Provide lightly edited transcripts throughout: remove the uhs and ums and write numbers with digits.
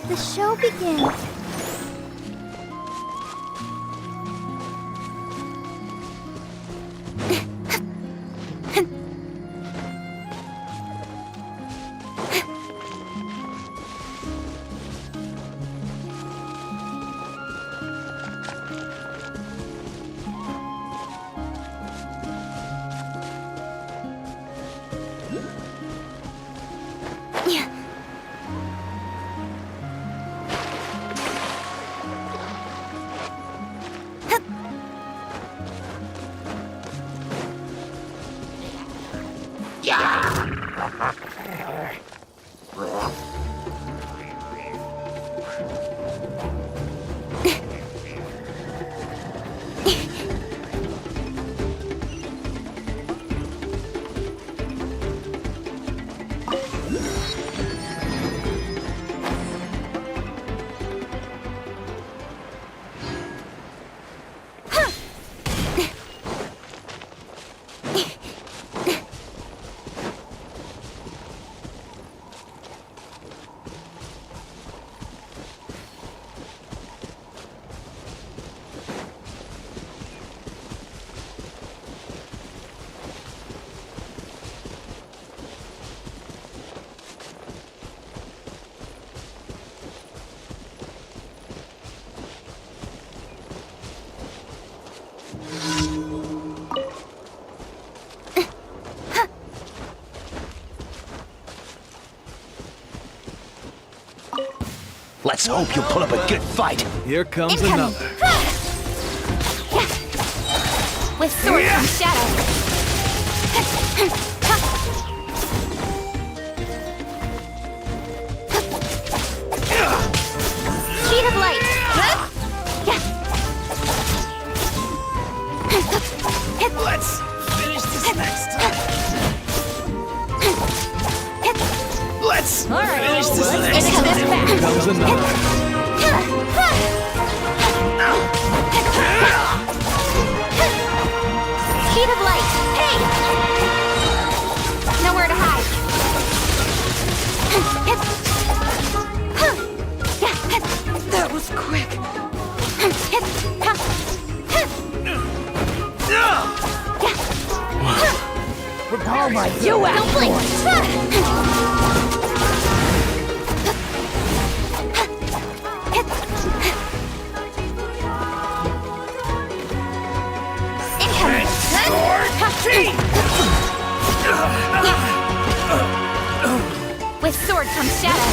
let the show begin. Let's hope you pull up a good fight. Here comes Incoming. another. With sword and shadow. Speed of light. Let's finish this next time. Let's finish this next time. Here comes another. Speed of light. Hey! Nowhere to hide. That was quick. Oh my! You don't blink. With sword comes shadow.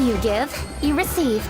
You give, you receive.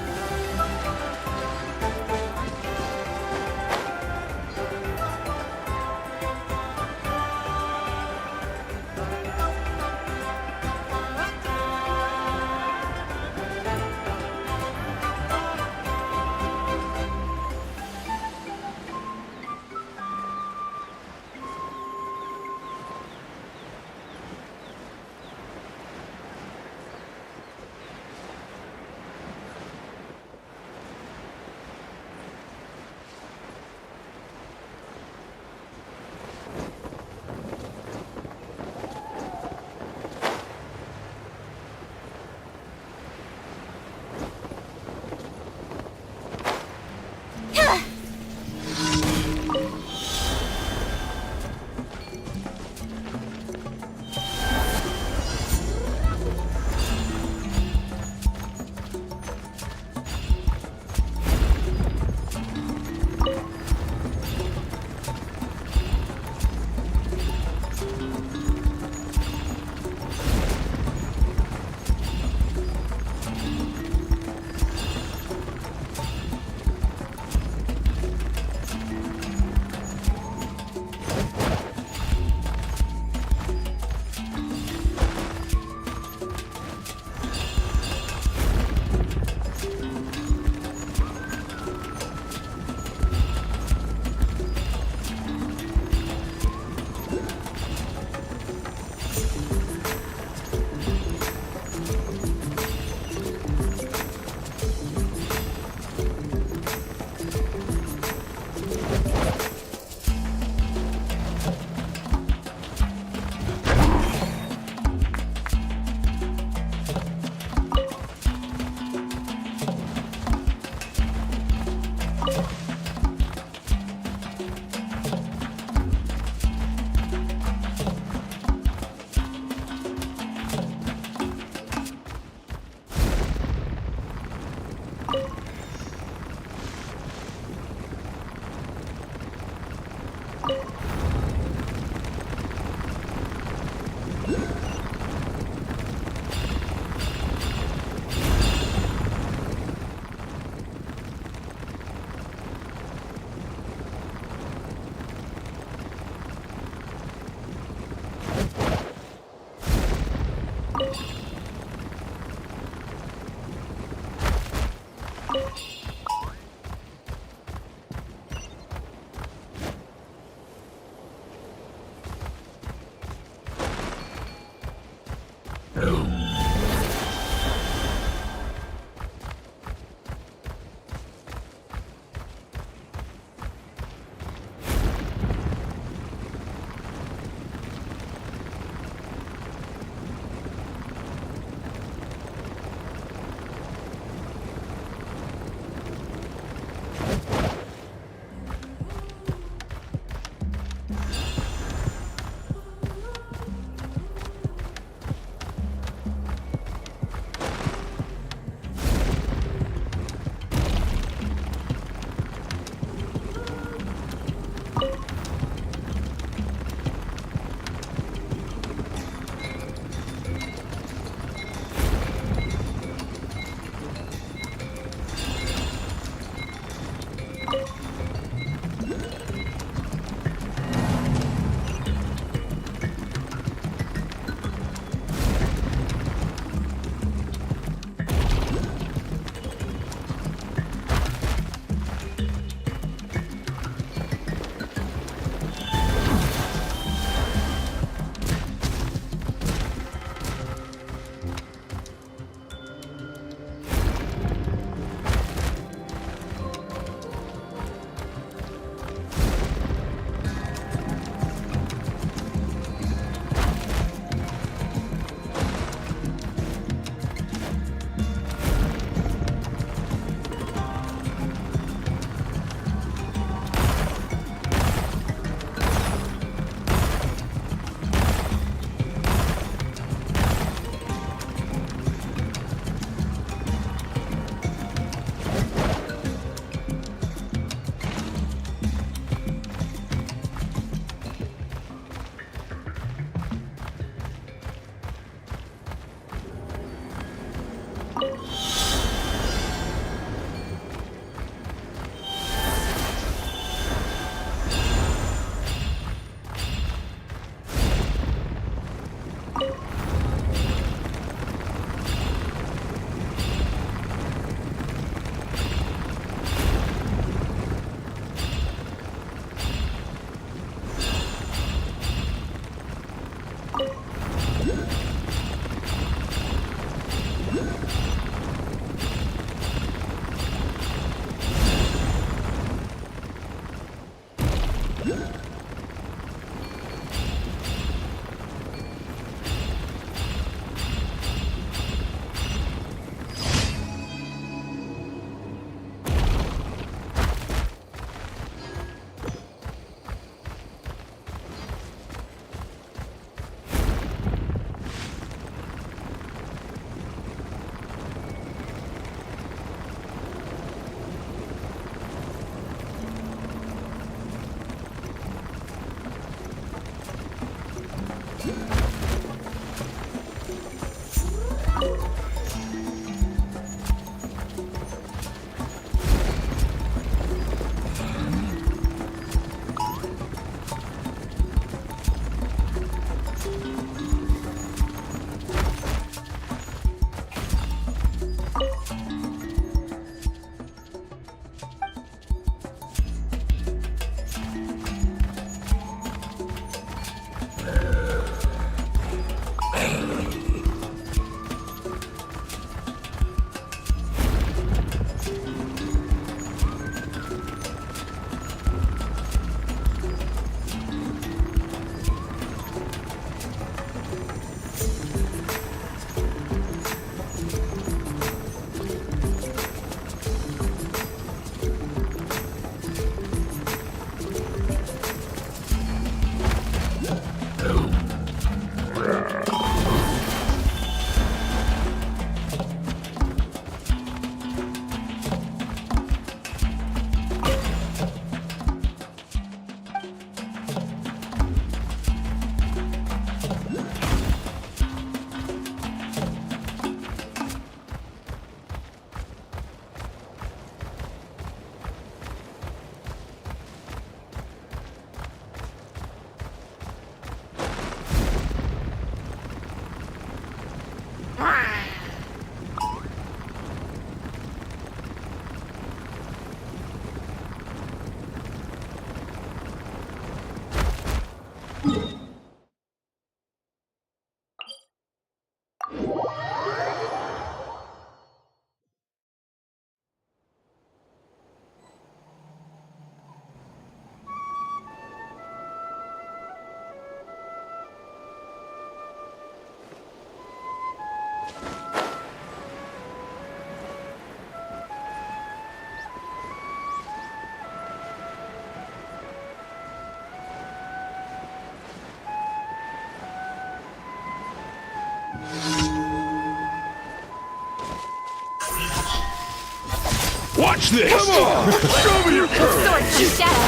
Watch this! Come on! Show me your curve! Sword from shadow.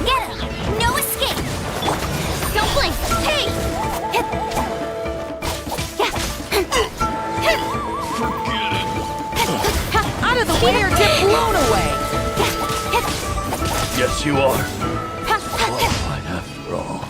Get him! No escape! Don't blink! Hey! Out of the way or get blown away! Yes, you are. Qualified after all.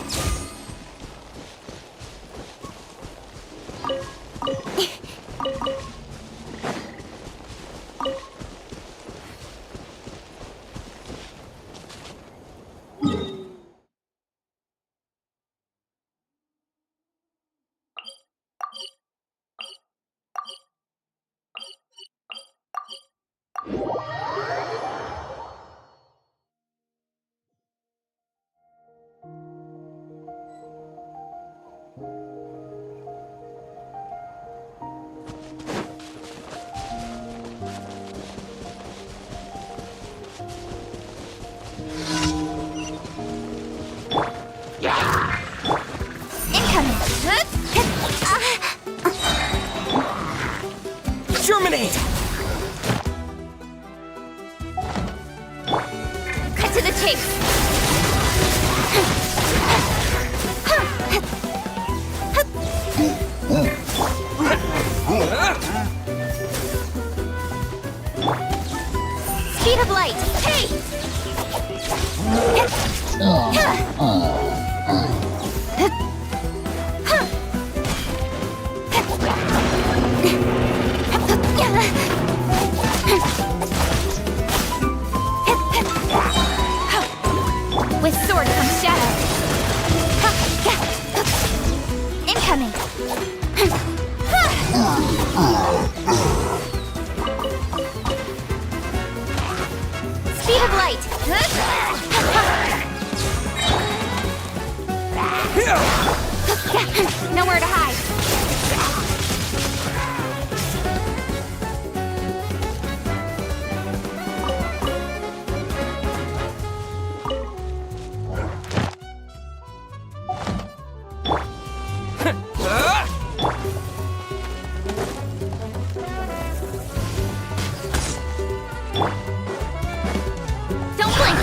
Incoming! Germinate! Cut to the chase! Speed of light! Hey! With sword from shadow. Incoming. Speed of light. Nowhere to hide. Don't blink.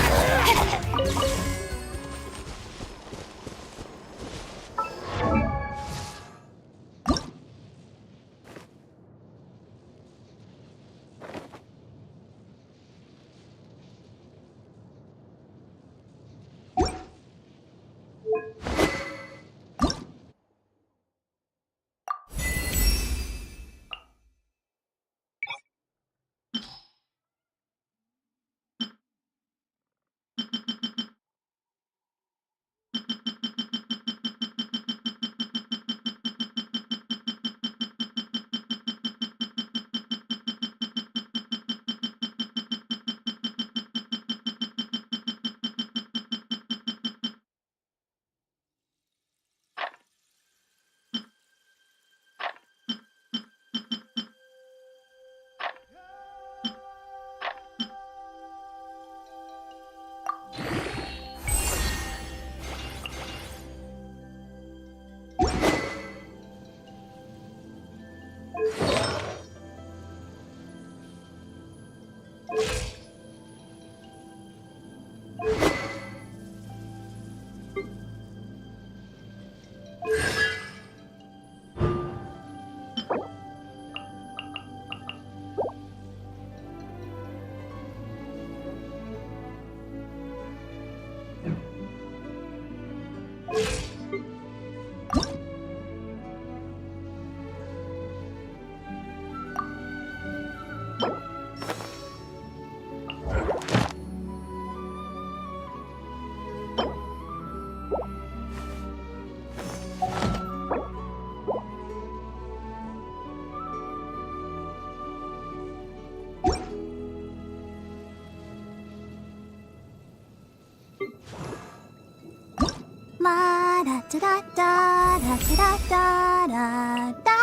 Da da da da.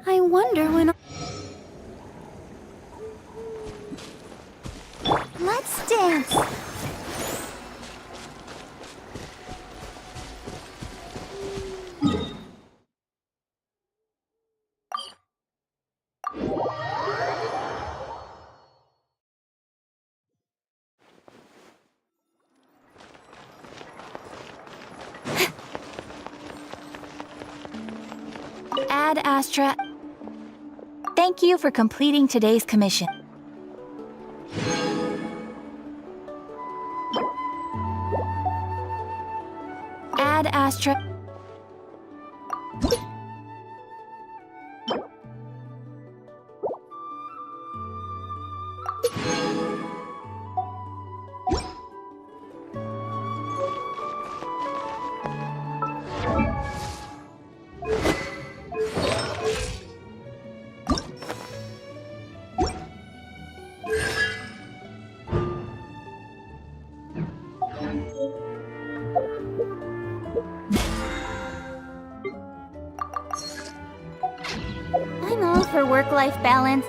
I wonder when. Let's dance. Ad Astra. Thank you for completing today's commission. Ad Astra. I'm all for work-life balance.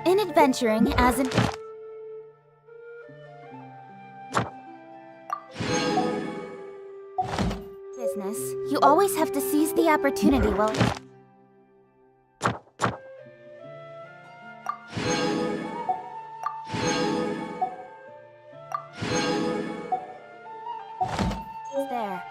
In adventuring as an business, you always have to seize the opportunity while it's there.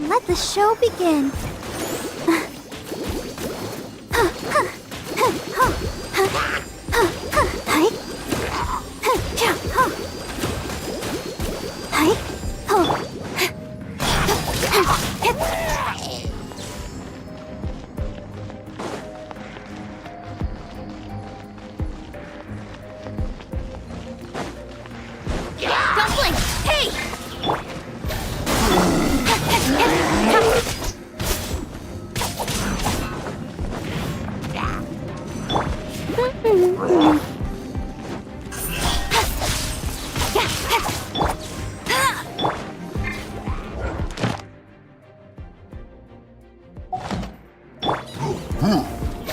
Let the show begin. Don't blink! Hey!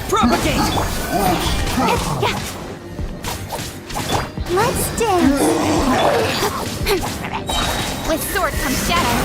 Propagate! Let's dance! With sword comes shadow.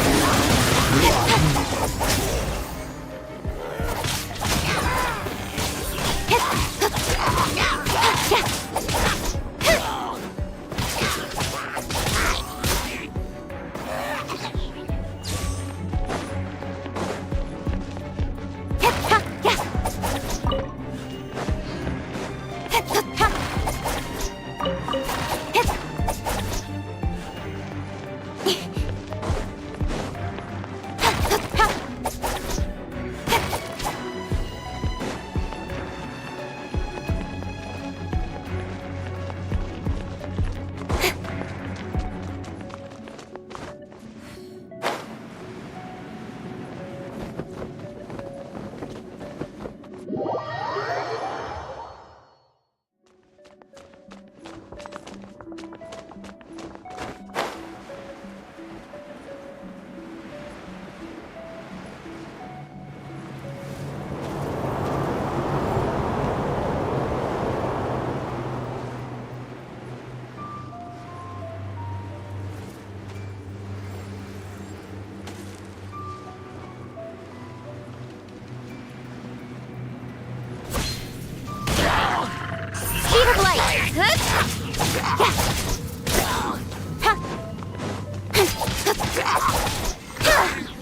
Speed of light!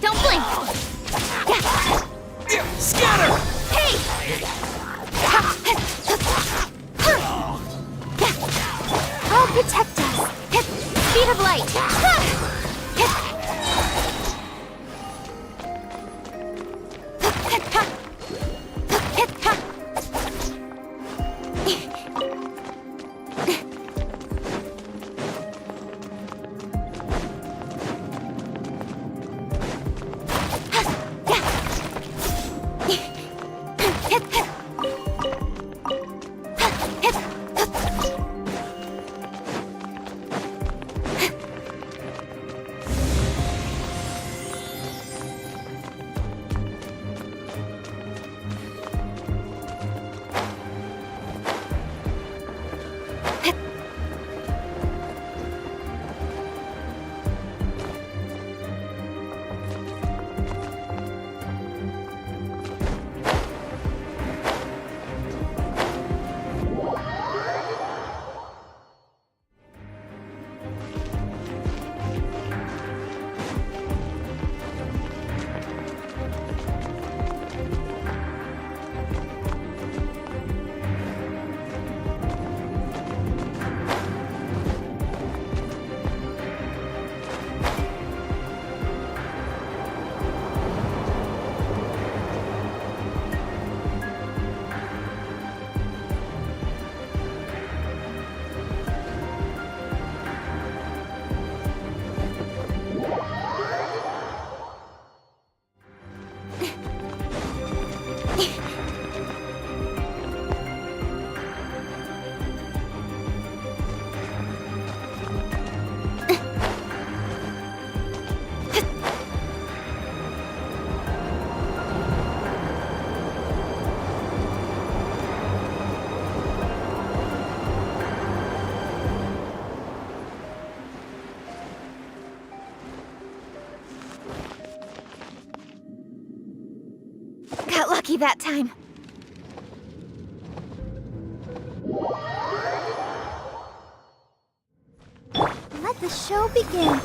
Don't blink! Scatter! Hey! I'll protect us! Speed of light! Got lucky that time. Let the show begin.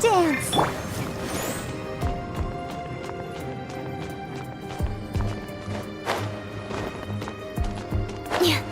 dance. Yeah.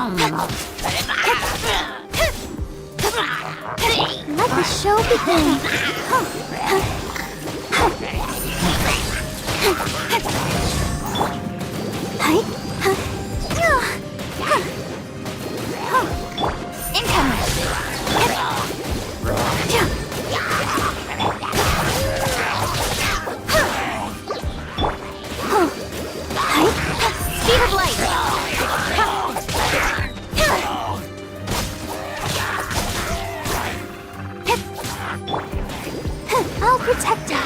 Let the show begin. Speed of light! I'll protect us.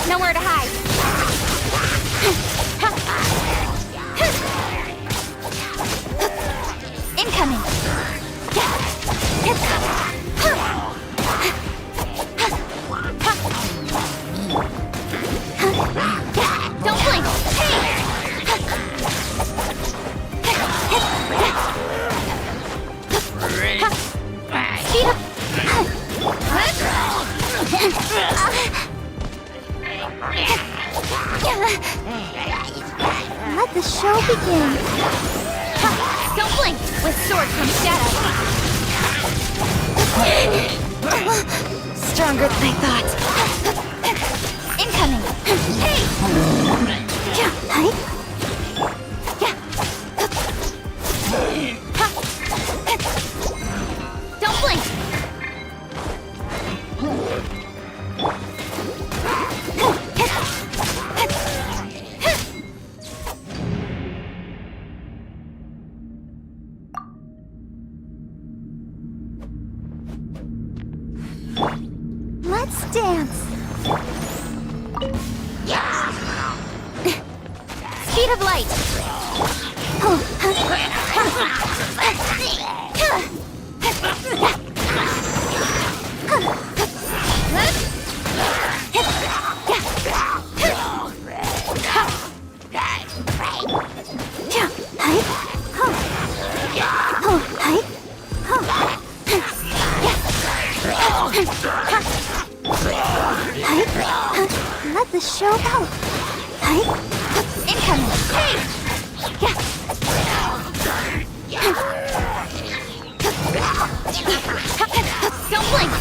Nowhere to hide! Incoming! Don't blink! Speed up! Let the show begin. Don't blink! With sword comes shadow! Stronger than I thought! Incoming! Hey! Don't blink! Let's dance. Speed of light! Let the show go. Incoming! Hey! Don't blink!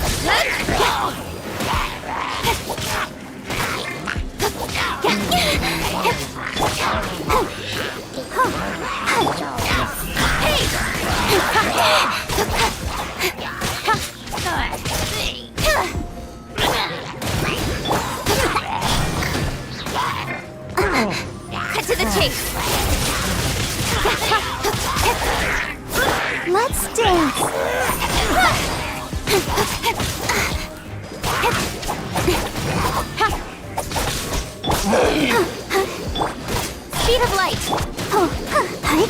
Cut to the chase! Let's dance. Speed of light! Hey!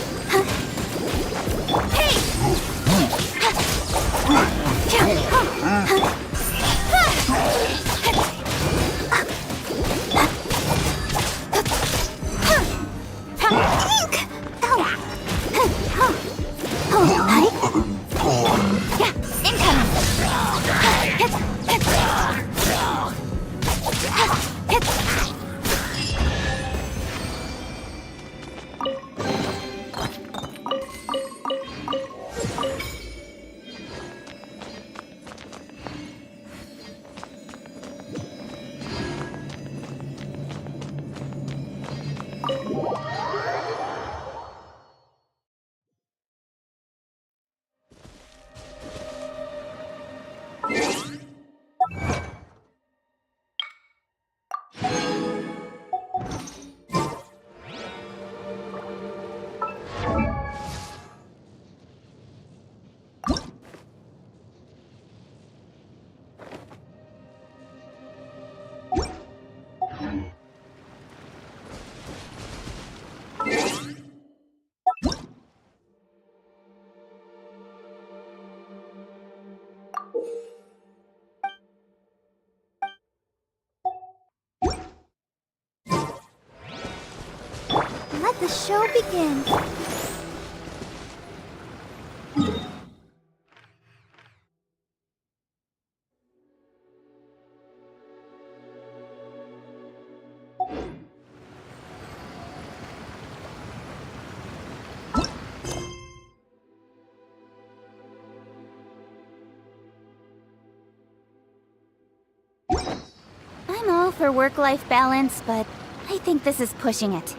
Let the show begin. all for work-life balance, but I think this is pushing it.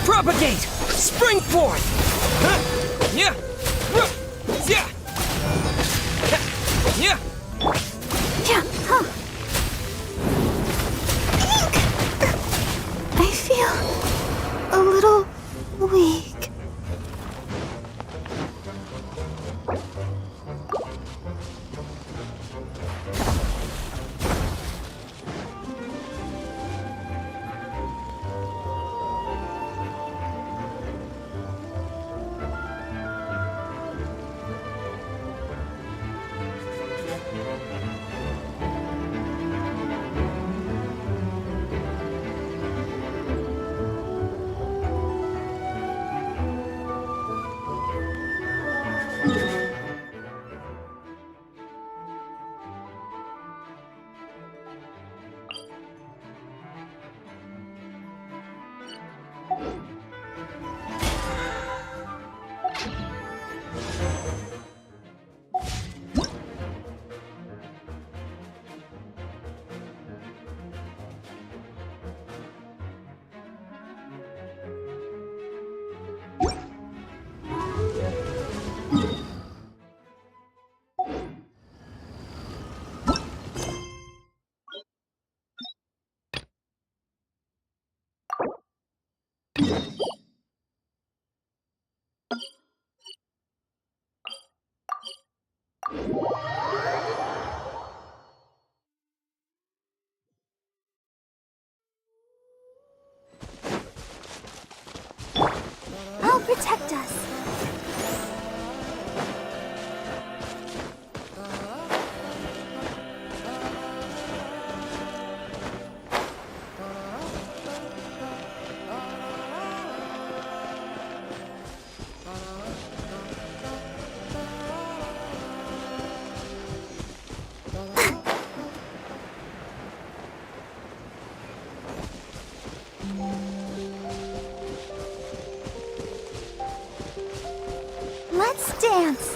Propagate! Spring forth! Yeah! Yeah! Yeah! I feel a little weak. protect us. Let's dance.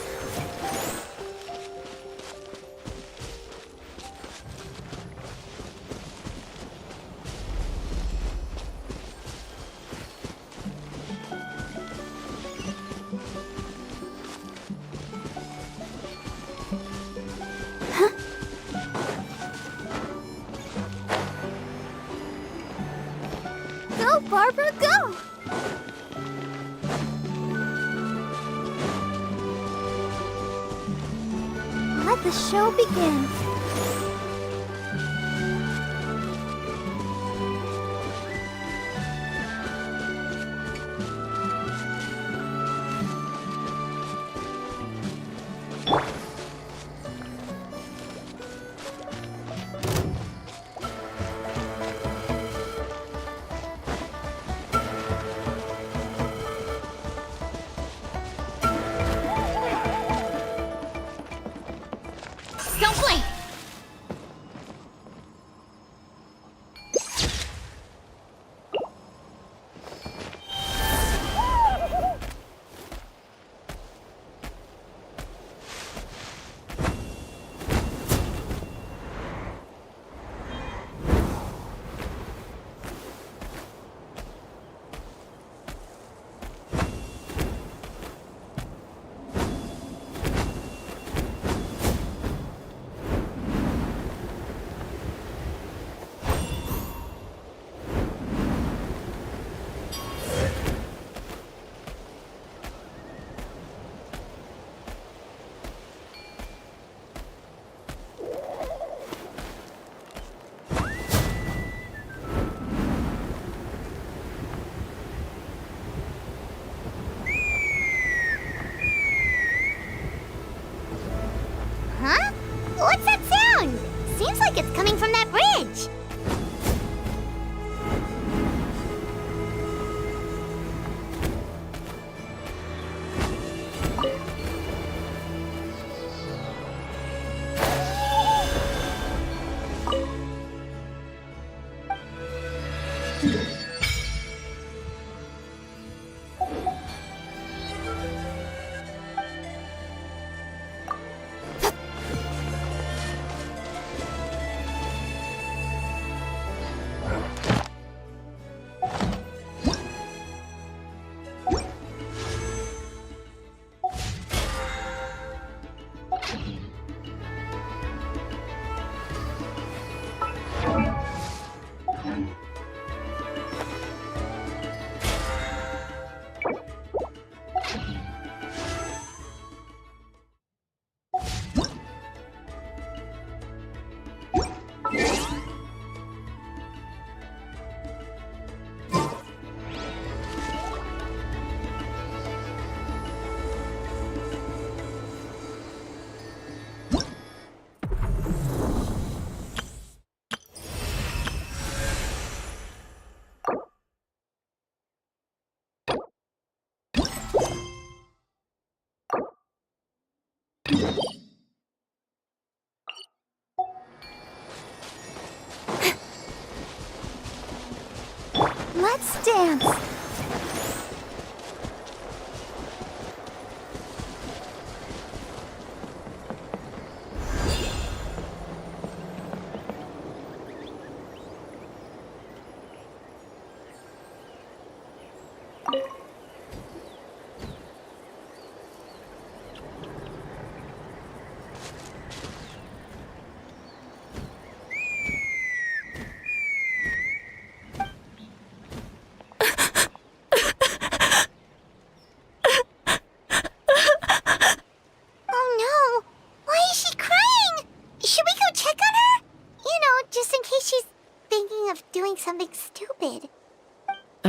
Go, Barbara, go! Let the show begin. Don't blink! Huh? What's that sound? Seems like it's coming from that bridge. Let's dance.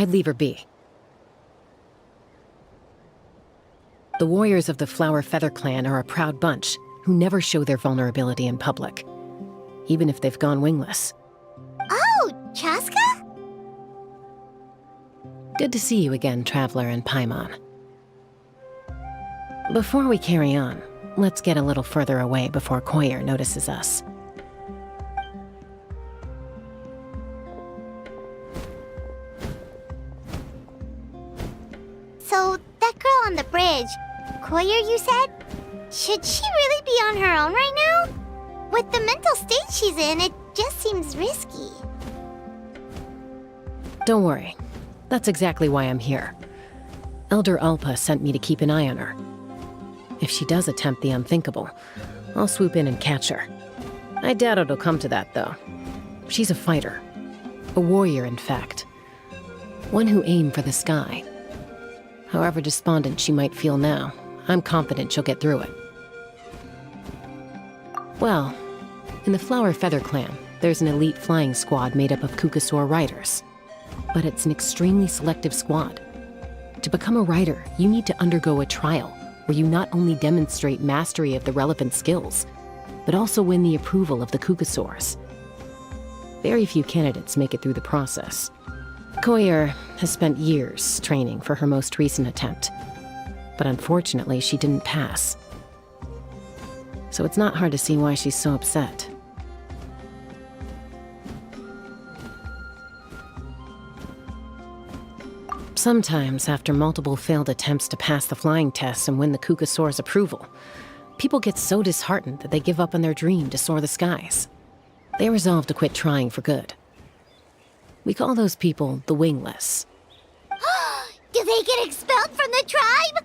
I'd leave her be. The warriors of the Flower Feather clan are a proud bunch who never show their vulnerability in public, even if they've gone wingless. Oh, Chaska? Good to see you again, Traveler and Paimon. Before we carry on, let's get a little further away before Koyer notices us. So, that girl on the bridge, Koyer, you said? Should she really be on her own right now? With the mental state she's in, it just seems risky. Don't worry. That's exactly why I'm here. Elder Alpa sent me to keep an eye on her. If she does attempt the unthinkable, I'll swoop in and catch her. I doubt it'll come to that, though. She's a fighter. A warrior, in fact. One who aimed for the sky. However despondent she might feel now, I'm confident she'll get through it. Well, in the Flower Feather clan, there's an elite flying squad made up of Kukasaur riders. But it's an extremely selective squad. To become a rider, you need to undergo a trial where you not only demonstrate mastery of the relevant skills, but also win the approval of the Kukasaurs. Very few candidates make it through the process. Koyer has spent years training for her most recent attempt, but unfortunately she didn't pass. So it's not hard to see why she's so upset. Sometimes, after multiple failed attempts to pass the flying tests and win the Kukasaur's approval, people get so disheartened that they give up on their dream to soar the skies. They resolve to quit trying for good. We call those people the wingless. Do they get expelled from the tribe?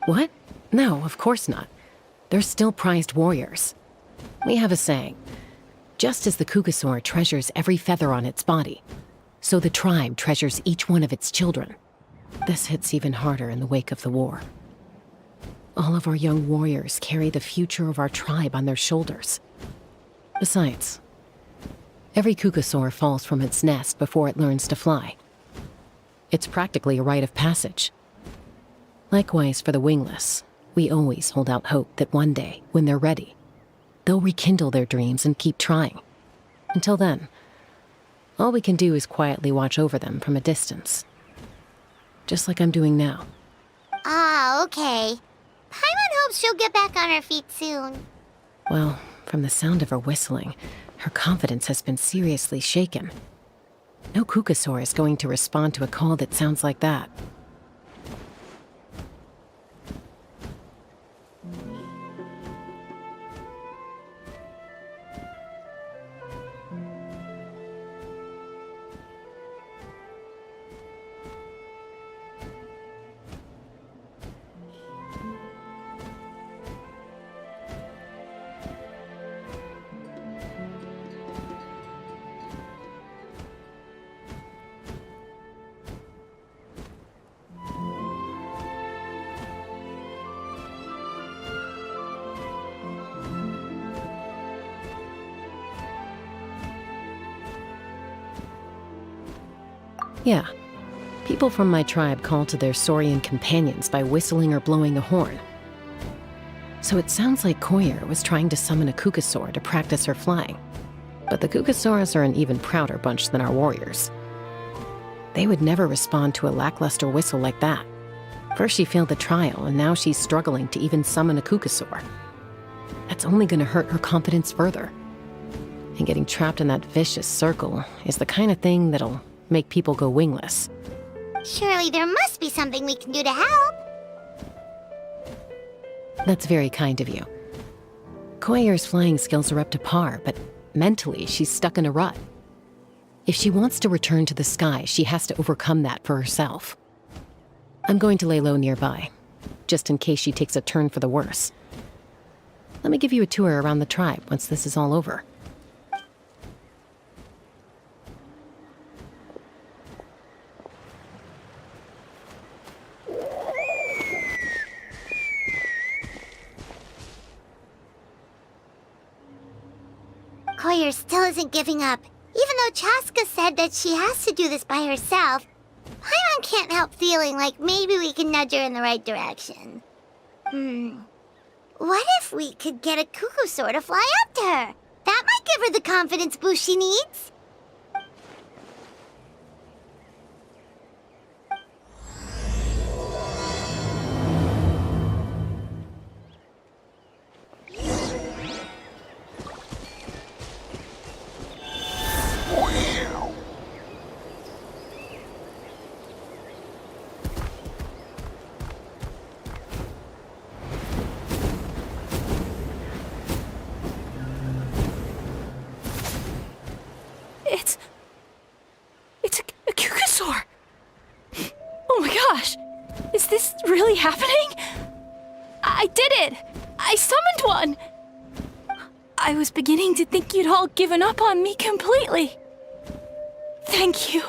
What? No, of course not. They're still prized warriors. We have a saying, just as the Kukasaur treasures every feather on its body, so the tribe treasures each one of its children. This hits even harder in the wake of the war. All of our young warriors carry the future of our tribe on their shoulders. Besides, every Kukasaur falls from its nest before it learns to fly. It's practically a rite of passage. Likewise for the wingless, we always hold out hope that one day, when they're ready, they'll rekindle their dreams and keep trying. Until then, all we can do is quietly watch over them from a distance. Just like I'm doing now. Ah, okay. Paimon hopes she'll get back on her feet soon. Well, from the sound of her whistling, her confidence has been seriously shaken. No Kukasaur is going to respond to a call that sounds like that. Yeah. People from my tribe call to their Saurian companions by whistling or blowing a horn. So it sounds like Koyer was trying to summon a Kukasaur to practice her flying. But the Kukasaurs are an even prouder bunch than our warriors. They would never respond to a lackluster whistle like that. First she failed the trial, and now she's struggling to even summon a Kukasaur. That's only going to hurt her confidence further. And getting trapped in that vicious circle is the kind of thing that'll make people go wingless. Surely there must be something we can do to help. That's very kind of you. Koyer's flying skills are up to par, but mentally she's stuck in a rut. If she wants to return to the sky, she has to overcome that for herself. I'm going to lay low nearby, just in case she takes a turn for the worse. Let me give you a tour around the tribe once this is all over. Koyer still isn't giving up. Even though Chaska said that she has to do this by herself, Paimon can't help feeling like maybe we can nudge her in the right direction. What if we could get a cuckoo to fly up to her? That might give her the confidence boost she needs. It's a cuckoosaur! Oh my gosh! Is this really happening? I did it! I summoned one! I was beginning to think you'd all given up on me completely. Thank you.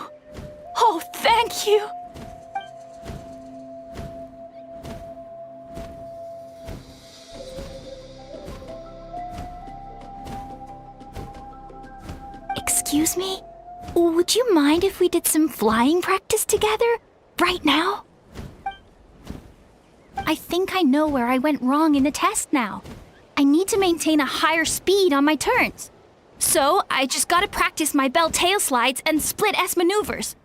Oh, thank you. Excuse me? Would you mind if we did some flying practice together? Right now? I think I know where I went wrong in the test now. I need to maintain a higher speed on my turns. So, I just gotta practice my bell tail slides and split S maneuvers.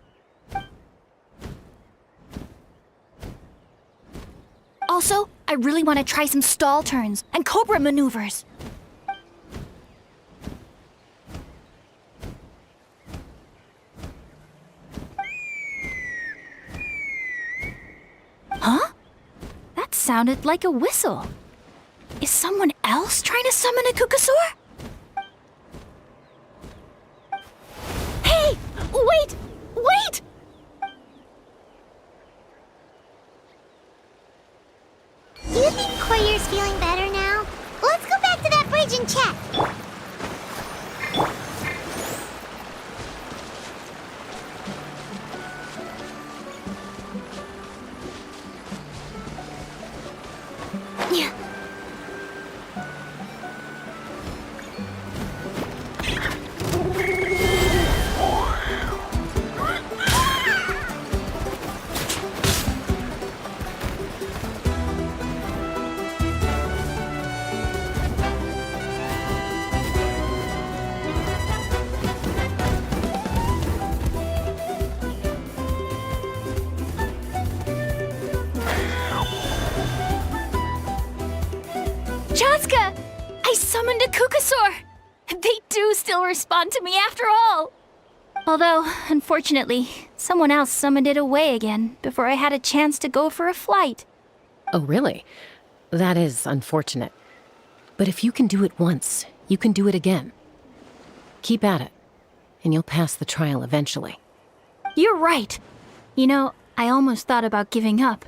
Also, I really want to try some stall turns and cobra maneuvers. Huh? That sounded like a whistle. Is someone else trying to summon a cuckoosaur? Hey! Wait! Wait! Do you think Koyer's feeling better now? Let's go back to that bridge and check. Yeah. Chaska! I summoned a cuckoosaur! They do still respond to me after all! Although, unfortunately, someone else summoned it away again before I had a chance to go for a flight. Oh, really? That is unfortunate. But if you can do it once, you can do it again. Keep at it, and you'll pass the trial eventually. You're right. You know, I almost thought about giving up,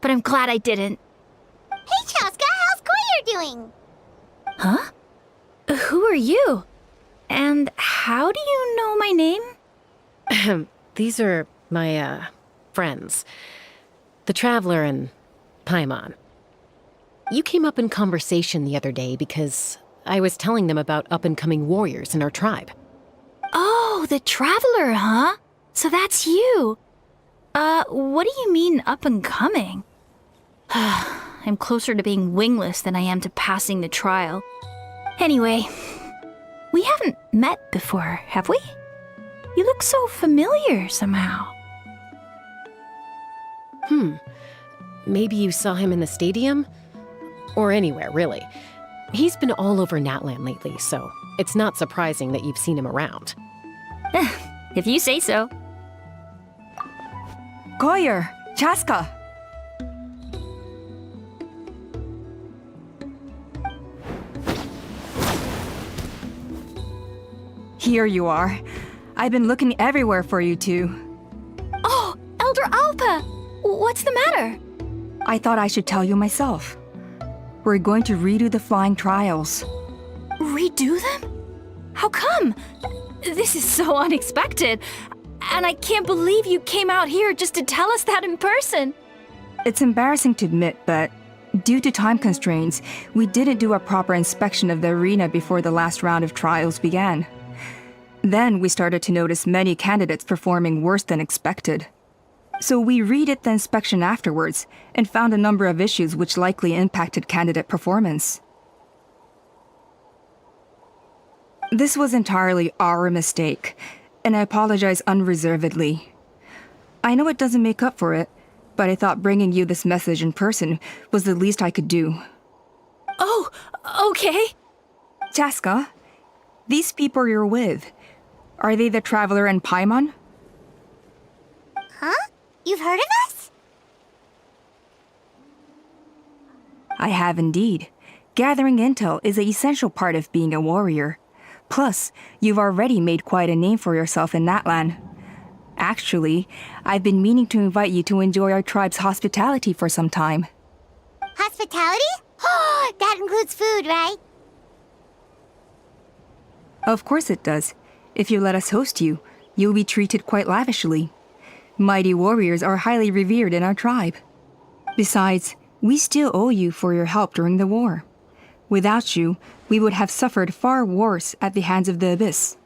but I'm glad I didn't. Hey, Chaska, how's Koyer doing? Huh? Who are you? And how do you know my name? These are my, friends. The Traveler and Paimon. You came up in conversation the other day because I was telling them about up-and-coming warriors in our tribe. Oh, the Traveler, huh? So that's you. What do you mean up-and-coming? I'm closer to being wingless than I am to passing the trial. Anyway, we haven't met before, have we? You look so familiar somehow. Maybe you saw him in the stadium? Or anywhere, really. He's been all over Natlan lately, so it's not surprising that you've seen him around. If you say so. Koyer, Chaska. Here you are. I've been looking everywhere for you two. Oh, Elder Alpa! What's the matter? I thought I should tell you myself. We're going to redo the flying trials. Redo them? How come? This is so unexpected. And I can't believe you came out here just to tell us that in person. It's embarrassing to admit, but due to time constraints, we didn't do a proper inspection of the arena before the last round of trials began. Then we started to notice many candidates performing worse than expected. So we redid the inspection afterwards and found a number of issues which likely impacted candidate performance. This was entirely our mistake, and I apologize unreservedly. I know it doesn't make up for it, but I thought bringing you this message in person was the least I could do. Oh, okay. Chaska, these people you're with, are they the Traveler and Paimon? Huh? You've heard of us? I have indeed. Gathering intel is an essential part of being a warrior. Plus, you've already made quite a name for yourself in Natlan. Actually, I've been meaning to invite you to enjoy our tribe's hospitality for some time. Hospitality? Oh, that includes food, right? Of course it does. If you let us host you, you'll be treated quite lavishly. Mighty warriors are highly revered in our tribe. Besides, we still owe you for your help during the war. Without you, we would have suffered far worse at the hands of the Abyss.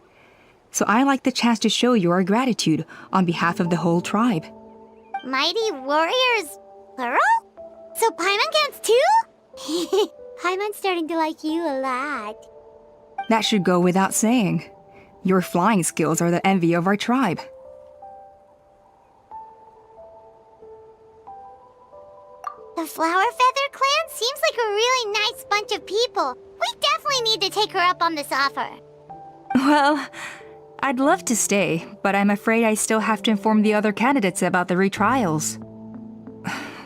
So I like the chance to show you our gratitude on behalf of the whole tribe. Mighty warriors, plural? So Paimon counts too? Paimon's starting to like you a lot. That should go without saying. Your flying skills are the envy of our tribe. The Flower Feather clan seems like a really nice bunch of people. We definitely need to take her up on this offer. Well, I'd love to stay, but I'm afraid I still have to inform the other candidates about the retrials.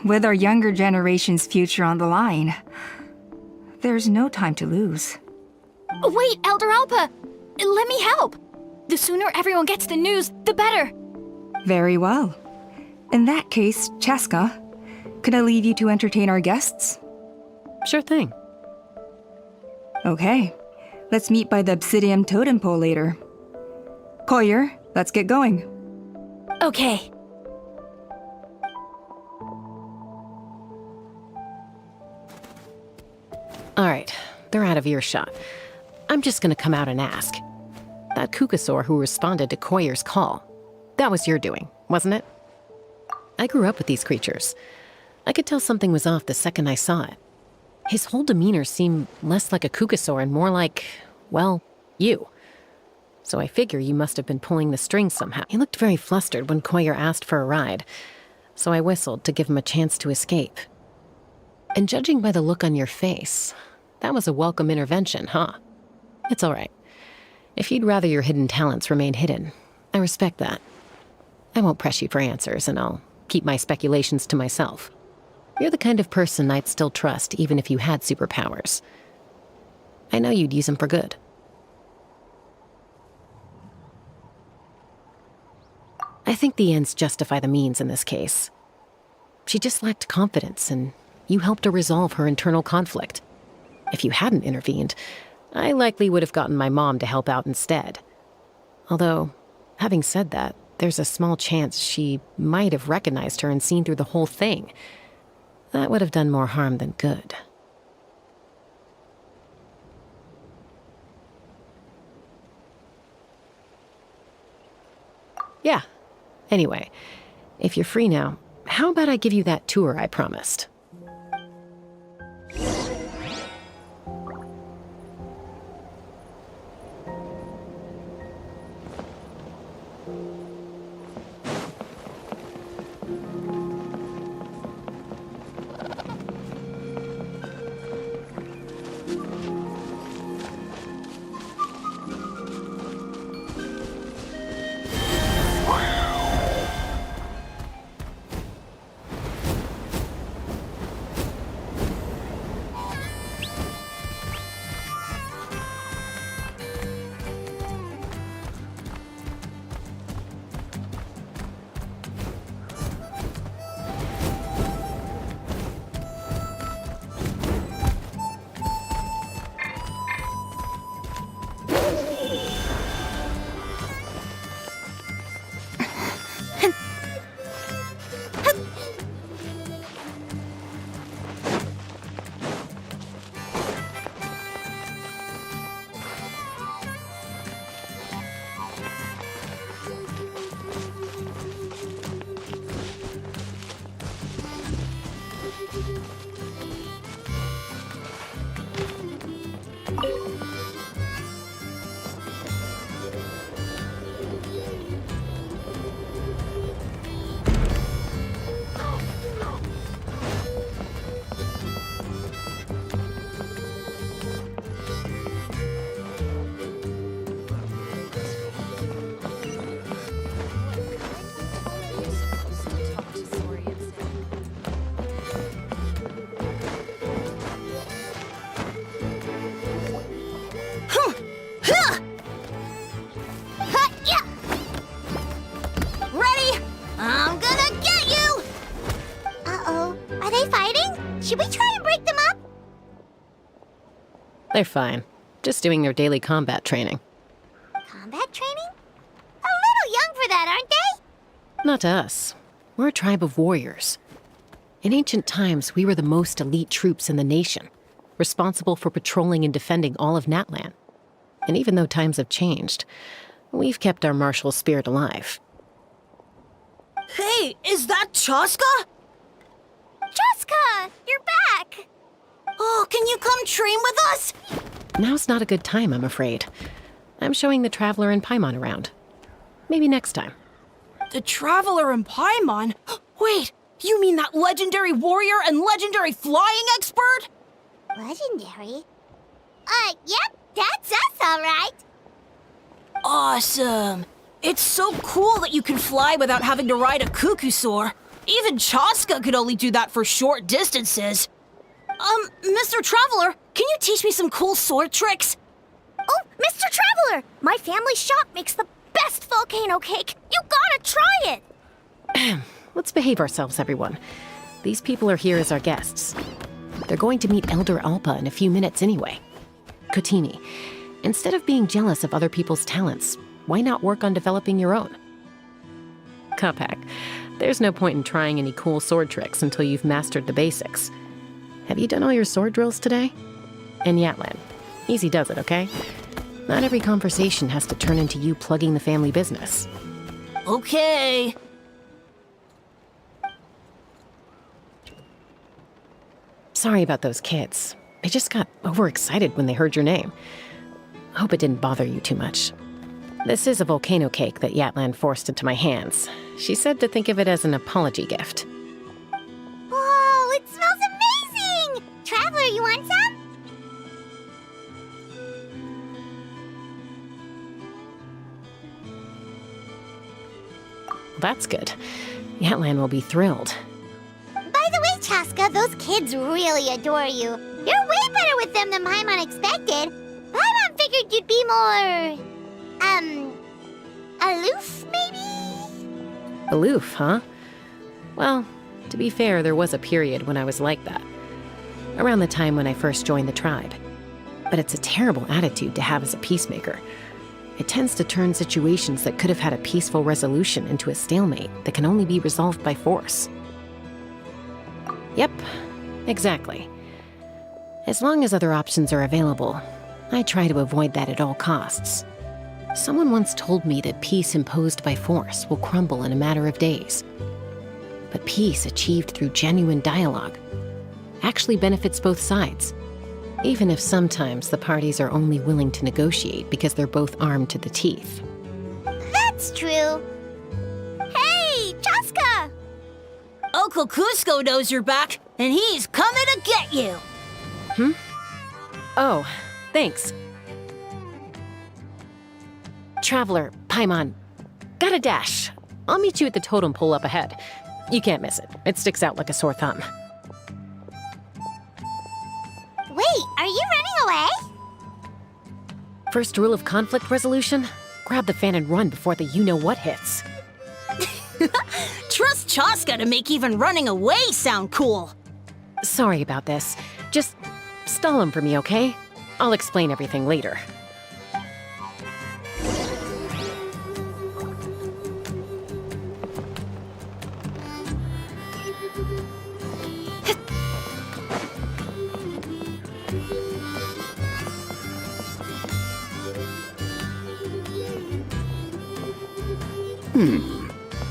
With our younger generation's future on the line, there's no time to lose. Wait, Elder Alpa! Let me help! The sooner everyone gets the news, the better! Very well. In that case, Chaska, could I leave you to entertain our guests? Sure thing. Okay, let's meet by the Obsidian Totem Pole later. Collier, let's get going. Okay. All right, they're out of earshot. I'm just gonna come out and ask. That Kukasaur who responded to Koyer's call, that was your doing, wasn't it? I grew up with these creatures. I could tell something was off the second I saw it. His whole demeanor seemed less like a Kukasaur and more like, well, you. So I figure you must have been pulling the strings somehow. He looked very flustered when Koyer asked for a ride, so I whistled to give him a chance to escape. And judging by the look on your face, that was a welcome intervention, huh? It's all right. If you'd rather your hidden talents remain hidden, I respect that. I won't press you for answers, and I'll keep my speculations to myself. You're the kind of person I'd still trust even if you had superpowers. I know you'd use them for good. I think the ends justify the means in this case. She just lacked confidence, and you helped her resolve her internal conflict. If you hadn't intervened, I likely would have gotten my mom to help out instead. Although, having said that, there's a small chance she might have recognized her and seen through the whole thing. That would have done more harm than good. Yeah. Anyway, if you're free now, how about I give you that tour I promised? Should we try and break them up? They're fine. Just doing their daily combat training. Combat training? A little young for that, aren't they? Not to us. We're a tribe of warriors. In ancient times, we were the most elite troops in the nation, responsible for patrolling and defending all of Natlan. And even though times have changed, we've kept our martial spirit alive. Hey, is that Chaska? Jessica, you're back! Oh, can you come train with us? Now's not a good time, I'm afraid. I'm showing the Traveler and Paimon around. Maybe next time. The Traveler and Paimon? Wait, you mean that legendary warrior and legendary flying expert? Legendary? Yep, that's us, all right. Awesome. It's so cool that you can fly without having to ride a cuckoo-soar. Even Chaska could only do that for short distances. Mr. Traveler, can you teach me some cool sword tricks? Oh, Mr. Traveler! My family's shop makes the best volcano cake. You gotta try it! Let's behave ourselves, everyone. These people are here as our guests. They're going to meet Elder Alpa in a few minutes anyway. Kotini, instead of being jealous of other people's talents, why not work on developing your own? Kapak, there's no point in trying any cool sword tricks until you've mastered the basics. Have you done all your sword drills today? And Yatlan, easy does it, okay? Not every conversation has to turn into you plugging the family business. Okay. Sorry about those kids. They just got overexcited when they heard your name. Hope it didn't bother you too much. This is a volcano cake that Yatlan forced into my hands. She said to think of it as an apology gift. Whoa, it smells amazing! Traveler, you want some? That's good. Yatlan will be thrilled. By the way, Chaska, those kids really adore you. You're way better with them than Paimon expected. Paimon figured you'd be more... aloof, maybe? Aloof, huh? Well, to be fair, there was a period when I was like that. Around the time when I first joined the tribe. But it's a terrible attitude to have as a peacemaker. It tends to turn situations that could have had a peaceful resolution into a stalemate that can only be resolved by force. Yep, exactly. As long as other options are available, I try to avoid that at all costs. Someone once told me that peace imposed by force will crumble in a matter of days. But peace achieved through genuine dialogue actually benefits both sides, even if sometimes the parties are only willing to negotiate because they're both armed to the teeth. That's true. Hey, Chaska! Uncle Cusco knows you're back, and he's coming to get you. Oh, thanks. Traveler, Paimon, gotta dash. I'll meet you at the totem pole up ahead. You can't miss it. It sticks out like a sore thumb. Wait, are you running away? First rule of conflict resolution? Grab the fan and run before the you-know-what hits. Trust Chaska to make even running away sound cool. Sorry about this. Just stall him for me, okay? I'll explain everything later.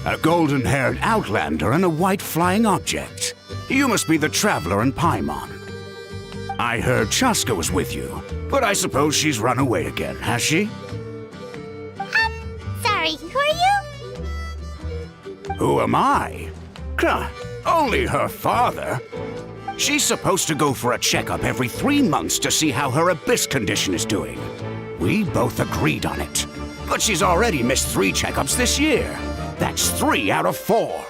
A golden-haired outlander and a white flying object. You must be the Traveler and Paimon. I heard Chaska was with you, but I suppose she's run away again, has she? Sorry, who are you? Who am I? Only her father. She's supposed to go for a checkup every 3 months to see how her abyss condition is doing. We both agreed on it. But she's already missed 3 checkups this year. That's 3 out of 4.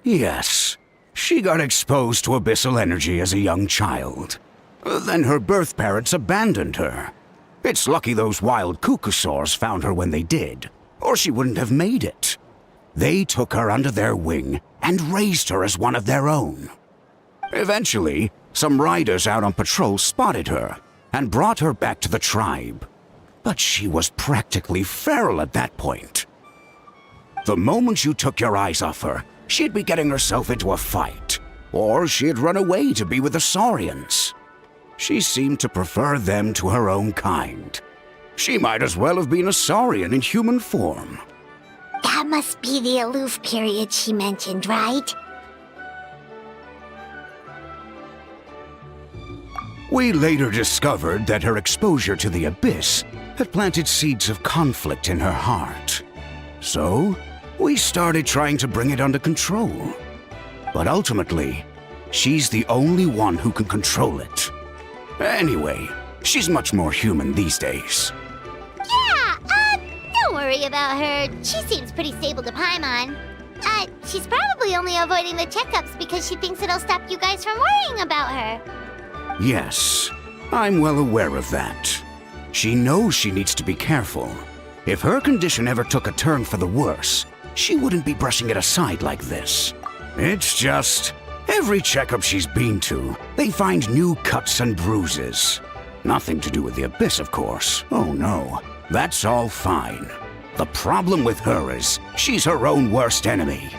Yes. She got exposed to abyssal energy as a young child. Then her birth parents abandoned her. It's lucky those wild cuckoosaurs found her when they did, or she wouldn't have made it. They took her under their wing and raised her as one of their own. Eventually, some riders out on patrol spotted her and brought her back to the tribe. But she was practically feral at that point. The moment you took your eyes off her, she'd be getting herself into a fight, or she'd run away to be with the Saurians. She seemed to prefer them to her own kind. She might as well have been a Saurian in human form. That must be the aloof period she mentioned, right? We later discovered that her exposure to the abyss had planted seeds of conflict in her heart. So, we started trying to bring it under control. But ultimately, she's the only one who can control it. Anyway, she's much more human these days. Yeah, don't worry about her. She seems pretty stable to Paimon. She's probably only avoiding the checkups because she thinks it'll stop you guys from worrying about her. Yes, I'm well aware of that. She knows she needs to be careful. If her condition ever took a turn for the worse, she wouldn't be brushing it aside like this. It's just, every checkup she's been to, they find new cuts and bruises. Nothing to do with the abyss, of course. Oh no, that's all fine. The problem with her is, she's her own worst enemy.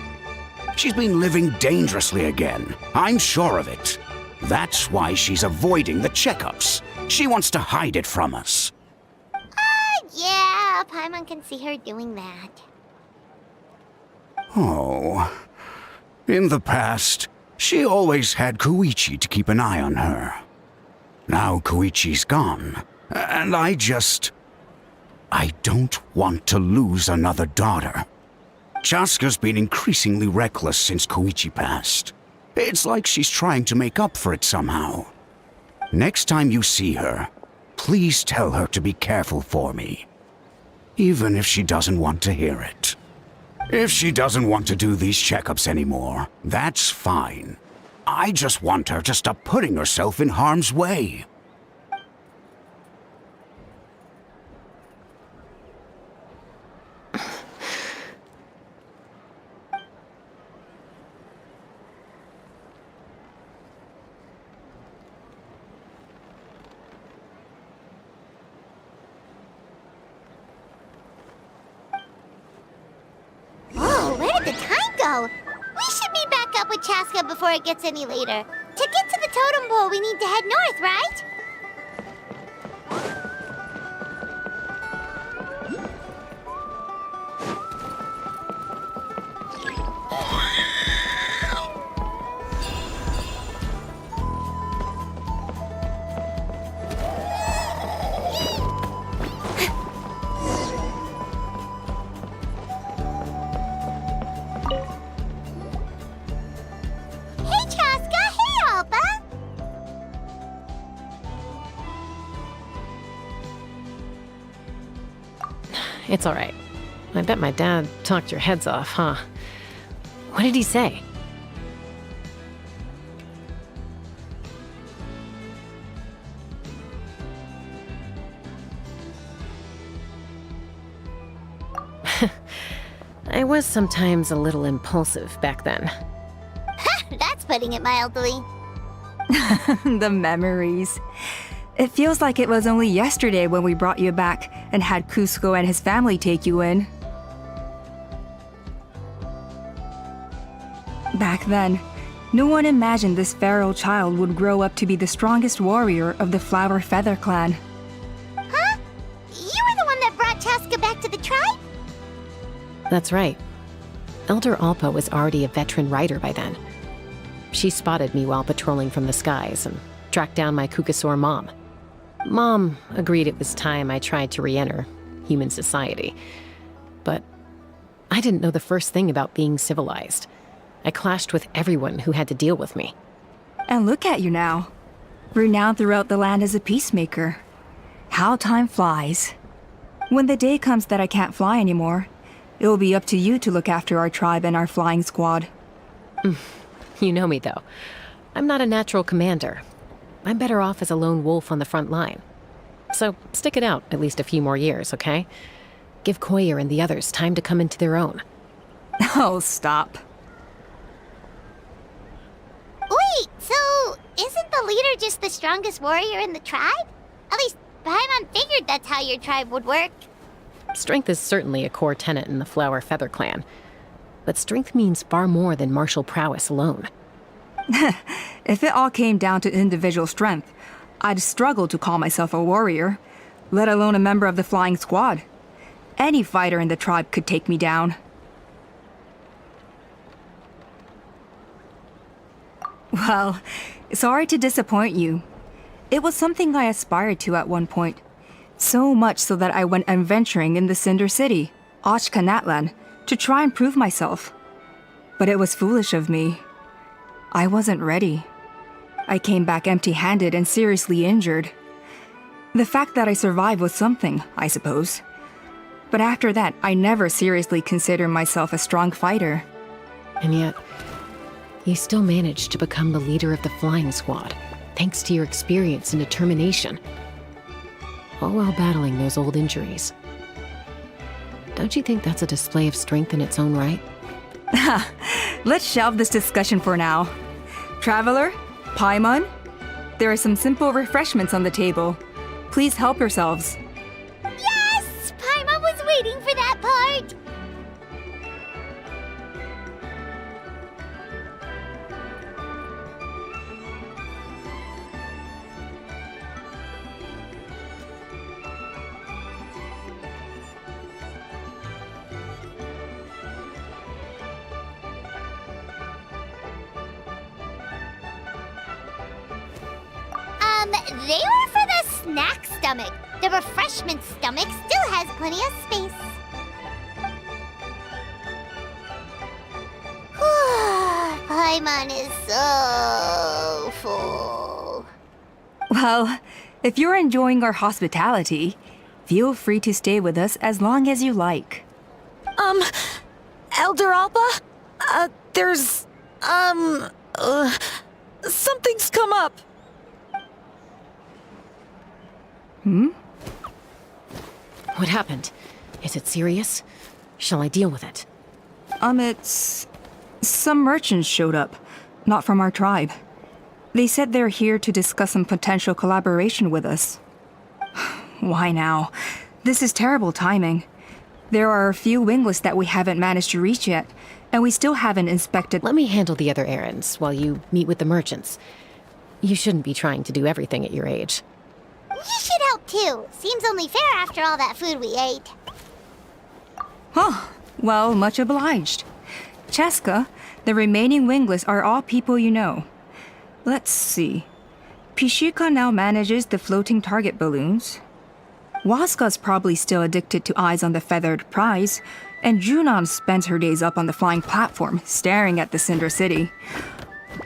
She's been living dangerously again, I'm sure of it. That's why she's avoiding the checkups. She wants to hide it from us. Yeah, Paimon can see her doing that. Oh. In the past, she always had Koichi to keep an eye on her. Now Koichi's gone, and I don't want to lose another daughter. Chaska's been increasingly reckless since Koichi passed. It's like she's trying to make up for it somehow. Next time you see her, please tell her to be careful for me. Even if she doesn't want to hear it. If she doesn't want to do these checkups anymore, that's fine. I just want her to stop putting herself in harm's way. Whoa, where did the time go? We should meet back up with Chaska before it gets any later. To get to the totem pole, we need to head north, right? Hey, Chaska! Hey, Alba! It's all right. I bet my dad talked your heads off, huh? What did he say? I was sometimes a little impulsive back then. That's putting it mildly. The memories. It feels like it was only yesterday when we brought you back and had Cusco and his family take you in. Back then, no one imagined this feral child would grow up to be the strongest warrior of the Flower Feather clan. Huh? You were the one that brought Chaska back to the tribe? That's right. Elder Alpa was already a veteran rider by then. She spotted me while patrolling from the skies and tracked down my Kukasaur mom. Mom agreed it was time I tried to re-enter human society. But I didn't know the first thing about being civilized. I clashed with everyone who had to deal with me. And look at you now. Renowned throughout the land as a peacemaker. How time flies. When the day comes that I can't fly anymore, it will be up to you to look after our tribe and our flying squad. You know me, though. I'm not a natural commander. I'm better off as a lone wolf on the front line. So stick it out at least a few more years, okay? Give Koyer and the others time to come into their own. Oh, stop. Wait, so isn't the leader just the strongest warrior in the tribe? At least Paimon figured that's how your tribe would work. Strength is certainly a core tenet in the Flower Feather clan. But strength means far more than martial prowess alone. If it all came down to individual strength, I'd struggle to call myself a warrior, let alone a member of the flying squad. Any fighter in the tribe could take me down. Well, sorry to disappoint you. It was something I aspired to at one point. So much so that I went adventuring in the Cinder City, Ashkanatlan, to try and prove myself. But it was foolish of me. I wasn't ready. I came back empty-handed and seriously injured. The fact that I survived was something, I suppose. But after that, I never seriously considered myself a strong fighter. And yet, you still managed to become the leader of the flying squad, thanks to your experience and determination. All while battling those old injuries. Don't you think that's a display of strength in its own right? Let's shelve this discussion for now. Traveler, Paimon, there are some simple refreshments on the table. Please help yourselves. Yes! Paimon was waiting for that part! They were for the snack stomach. The refreshment stomach still has plenty of space. Paimon is so full. Well, if you're enjoying our hospitality, feel free to stay with us as long as you like. Elder Alba? Something's come up. What happened? Is it serious? Shall I deal with it? It's... Some merchants showed up, not from our tribe. They said they're here to discuss some potential collaboration with us. Why now? This is terrible timing. There are a few wingless that we haven't managed to reach yet, and we still haven't inspected... Let me handle the other errands while you meet with the merchants. You shouldn't be trying to do everything at your age. You should help too. Seems only fair after all that food we ate. Huh. Well, much obliged. Cheska, the remaining wingless are all people you know. Let's see. Pishika now manages the floating target balloons. Waska's probably still addicted to eyes on the feathered prize, and Junon spends her days up on the flying platform, staring at the Cinder City.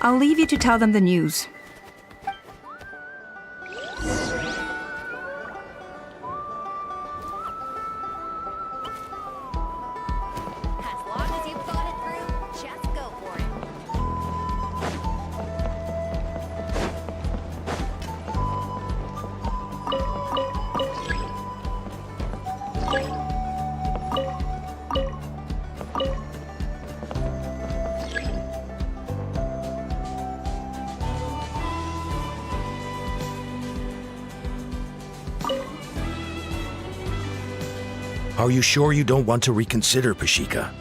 I'll leave you to tell them the news. Are you sure you don't want to reconsider, Pashika?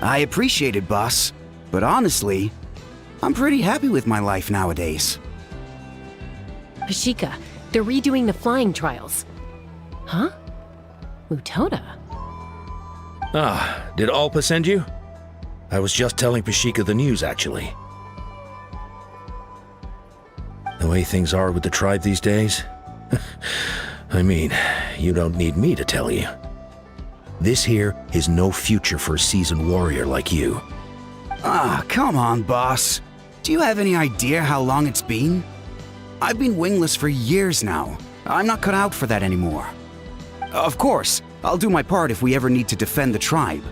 I appreciate it, boss. But honestly, I'm pretty happy with my life nowadays. Pashika, they're redoing the flying trials. Huh? Mutoda? Ah, did Alpa send you? I was just telling Pashika the news, actually. The way things are with the tribe these days? I mean, you don't need me to tell you. This here is no future for a seasoned warrior like you. Ah, come on, boss. Do you have any idea how long it's been? I've been wingless for years now. I'm not cut out for that anymore. Of course, I'll do my part if we ever need to defend the tribe.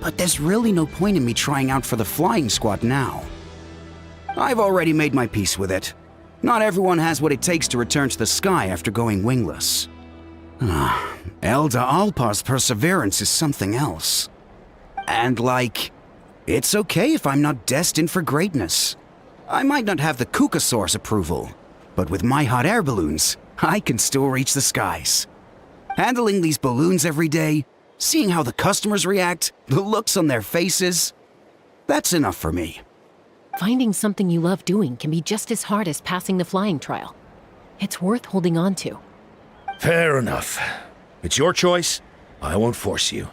But there's really no point in me trying out for the flying squad now. I've already made my peace with it. Not everyone has what it takes to return to the sky after going wingless. Elder Alpa's perseverance is something else. And It's okay if I'm not destined for greatness. I might not have the Kukasaur's approval, but with my hot air balloons, I can still reach the skies. Handling these balloons every day, seeing how the customers react, the looks on their faces, that's enough for me. Finding something you love doing can be just as hard as passing the flying trial. It's worth holding on to. Fair enough. It's your choice. I won't force you.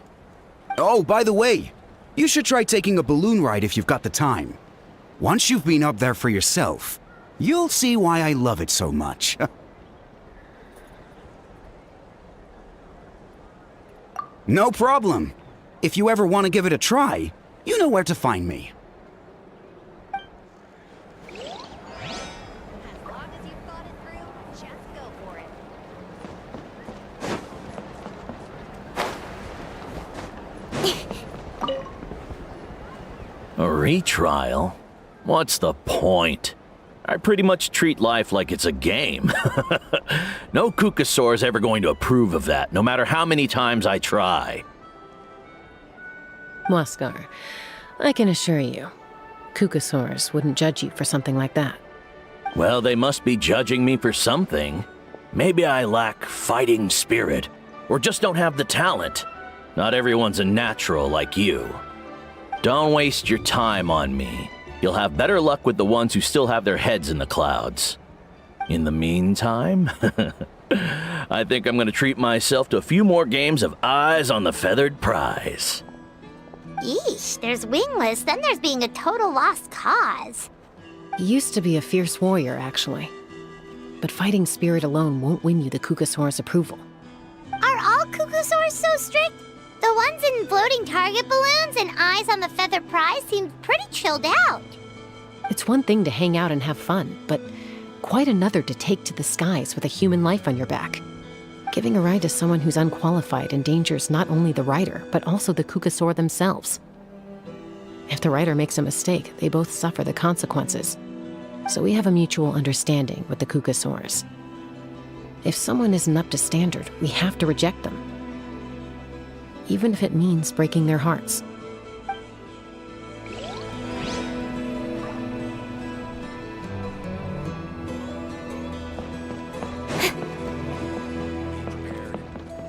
Oh, by the way, you should try taking a balloon ride if you've got the time. Once you've been up there for yourself, you'll see why I love it so much. No problem. If you ever want to give it a try, you know where to find me. As long as you've thought it through, just go for it. A retrial? What's the point? I pretty much treat life like it's a game. No Kukasaur is ever going to approve of that, no matter how many times I try. Waskar, I can assure you, Kukasaurs wouldn't judge you for something like that. Well, they must be judging me for something. Maybe I lack fighting spirit, or just don't have the talent. Not everyone's a natural like you. Don't waste your time on me. You'll have better luck with the ones who still have their heads in the clouds. In the meantime, I think I'm going to treat myself to a few more games of Eyes on the Feathered Prize. Yeesh, there's wingless, then there's being a total lost cause. You used to be a fierce warrior, actually. But fighting spirit alone won't win you the Kukasaur's approval. Are all Kukasaurs so strict? The ones in floating target balloons and Eyes on the Feathered Prize seem pretty chilled out. It's one thing to hang out and have fun, but quite another to take to the skies with a human life on your back. Giving a ride to someone who's unqualified endangers not only the rider, but also the Kukasaur themselves. If the rider makes a mistake, they both suffer the consequences. So we have a mutual understanding with the Kukasaurs. If someone isn't up to standard, we have to reject them. Even if it means breaking their hearts.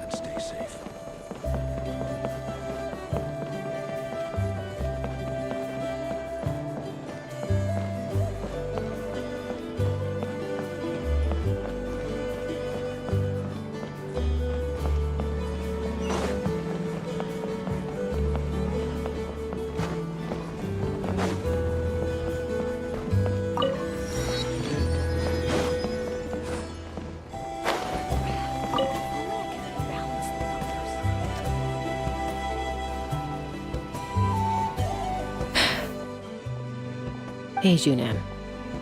Stay safe. Hey, Junan.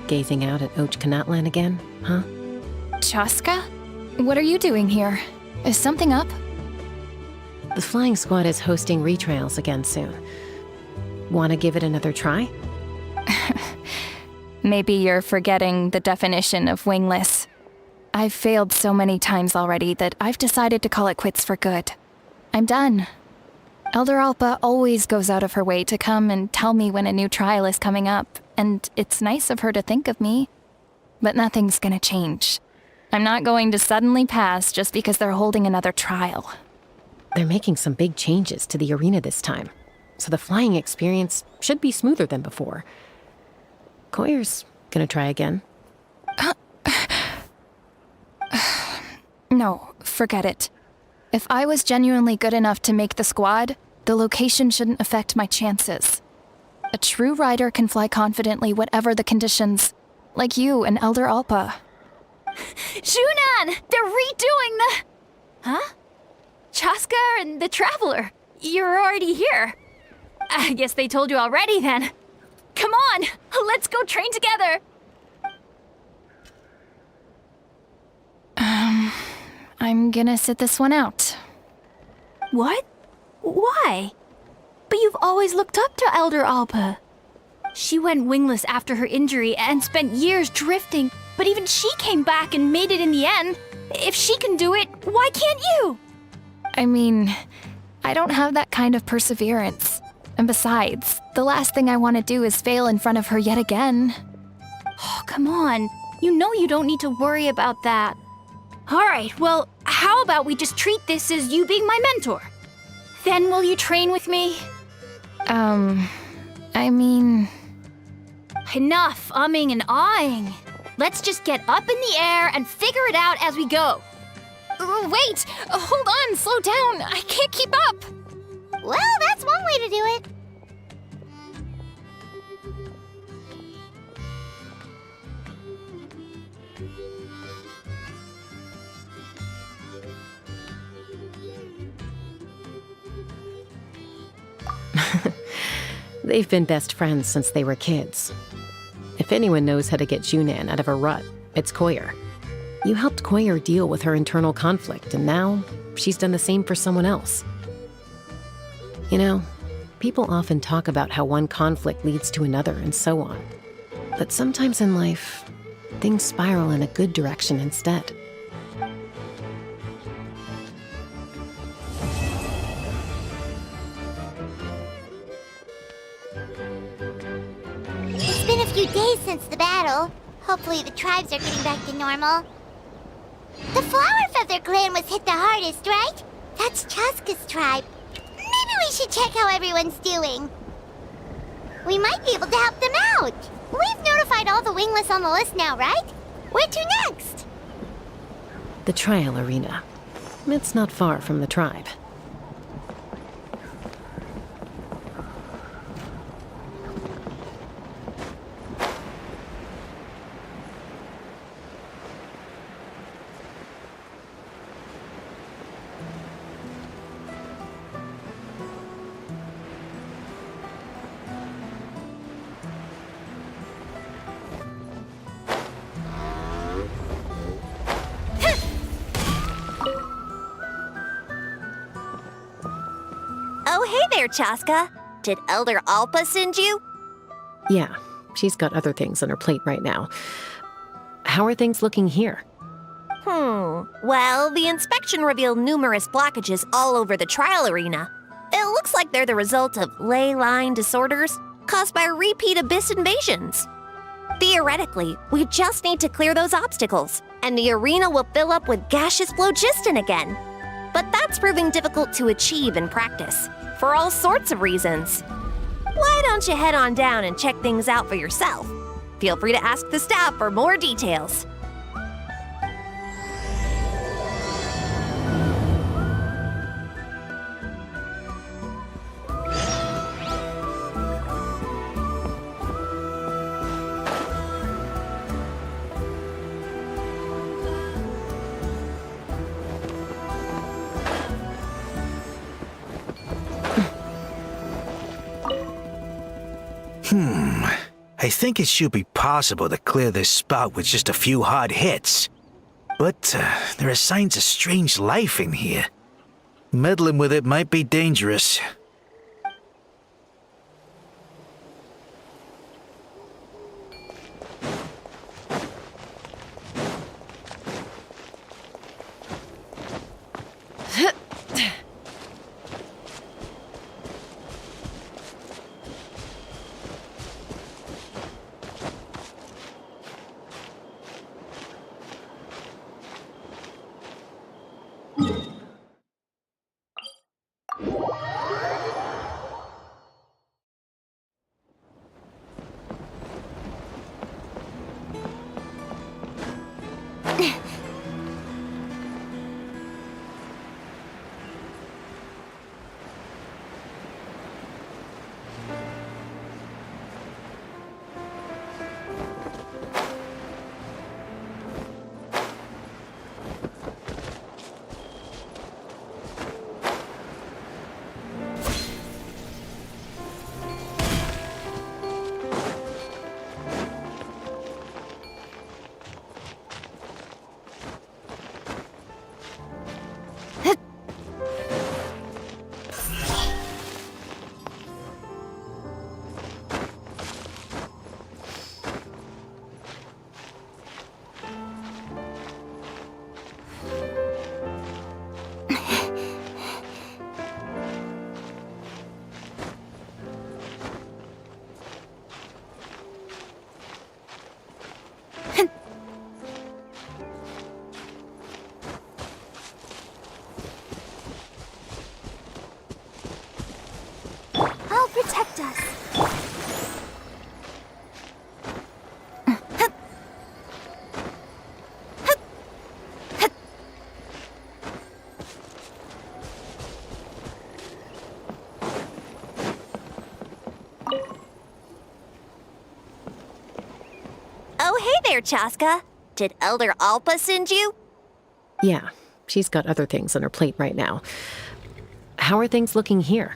Gazing out at Ochkanatlan again, huh? Chaska? What are you doing here? Is something up? The flying squad is hosting retrials again soon. Want to give it another try? Maybe you're forgetting the definition of wingless. I've failed so many times already that I've decided to call it quits for good. I'm done. Elder Alpa always goes out of her way to come and tell me when a new trial is coming up, and it's nice of her to think of me. But nothing's gonna change. I'm not going to suddenly pass just because they're holding another trial. They're making some big changes to the arena this time, so the flying experience should be smoother than before. Koyer's gonna try again. No, forget it. If I was genuinely good enough to make the squad, the location shouldn't affect my chances. A true rider can fly confidently whatever the conditions, like you and Elder Alpa. Junan! They're redoing the... Huh? Chaska and the Traveler. You're already here. I guess they told you already then. Come on, let's go train together. I'm gonna sit this one out. What? Why? But you've always looked up to Elder Alpa. She went wingless after her injury and spent years drifting, but even she came back and made it in the end. If she can do it, why can't you? I mean, I don't have that kind of perseverance. And besides, the last thing I want to do is fail in front of her yet again. Oh, come on. You know you don't need to worry about that. All right, well, how about we just treat this as you being my mentor? Then will you train with me? I mean... Enough umming and ahhing. Let's just get up in the air and figure it out as we go. Wait! Hold on, slow down. I can't keep up. Well, that's one way to do it. They've been best friends since they were kids. If anyone knows how to get Junan out of a rut, it's Koyer. You helped Koyer deal with her internal conflict, and now she's done the same for someone else. You know, people often talk about how one conflict leads to another and so on. But sometimes in life, things spiral in a good direction instead. It's been a few days since the battle. Hopefully the tribes are getting back to normal. The Flower Feather clan was hit the hardest, right? That's Chaska's tribe. Maybe we should check how everyone's doing. We might be able to help them out. We've notified all the wingless on the list now, right? Where to next? The trial arena. It's not far from the tribe. Oh, hey there, Chaska. Did Elder Alpa send you? Yeah, she's got other things on her plate right now. How are things looking here? Well, the inspection revealed numerous blockages all over the trial arena. It looks like they're the result of ley line disorders caused by repeat abyss invasions. Theoretically, we just need to clear those obstacles, and the arena will fill up with gaseous phlogiston again. But that's proving difficult to achieve in practice, for all sorts of reasons. Why don't you head on down and check things out for yourself? Feel free to ask the staff for more details. I think it should be possible to clear this spot with just a few hard hits. But there are signs of strange life in here. Meddling with it might be dangerous. protect us. Oh, hey there, Chaska. Did Elder Alpa send you? Yeah, she's got other things on her plate right now. How are things looking here?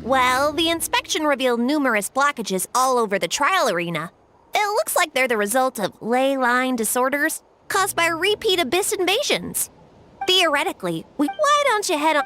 Well, the inspection revealed numerous blockages all over the trial arena. It looks like they're the result of ley line disorders caused by repeat abyss invasions. Theoretically, why don't you head on...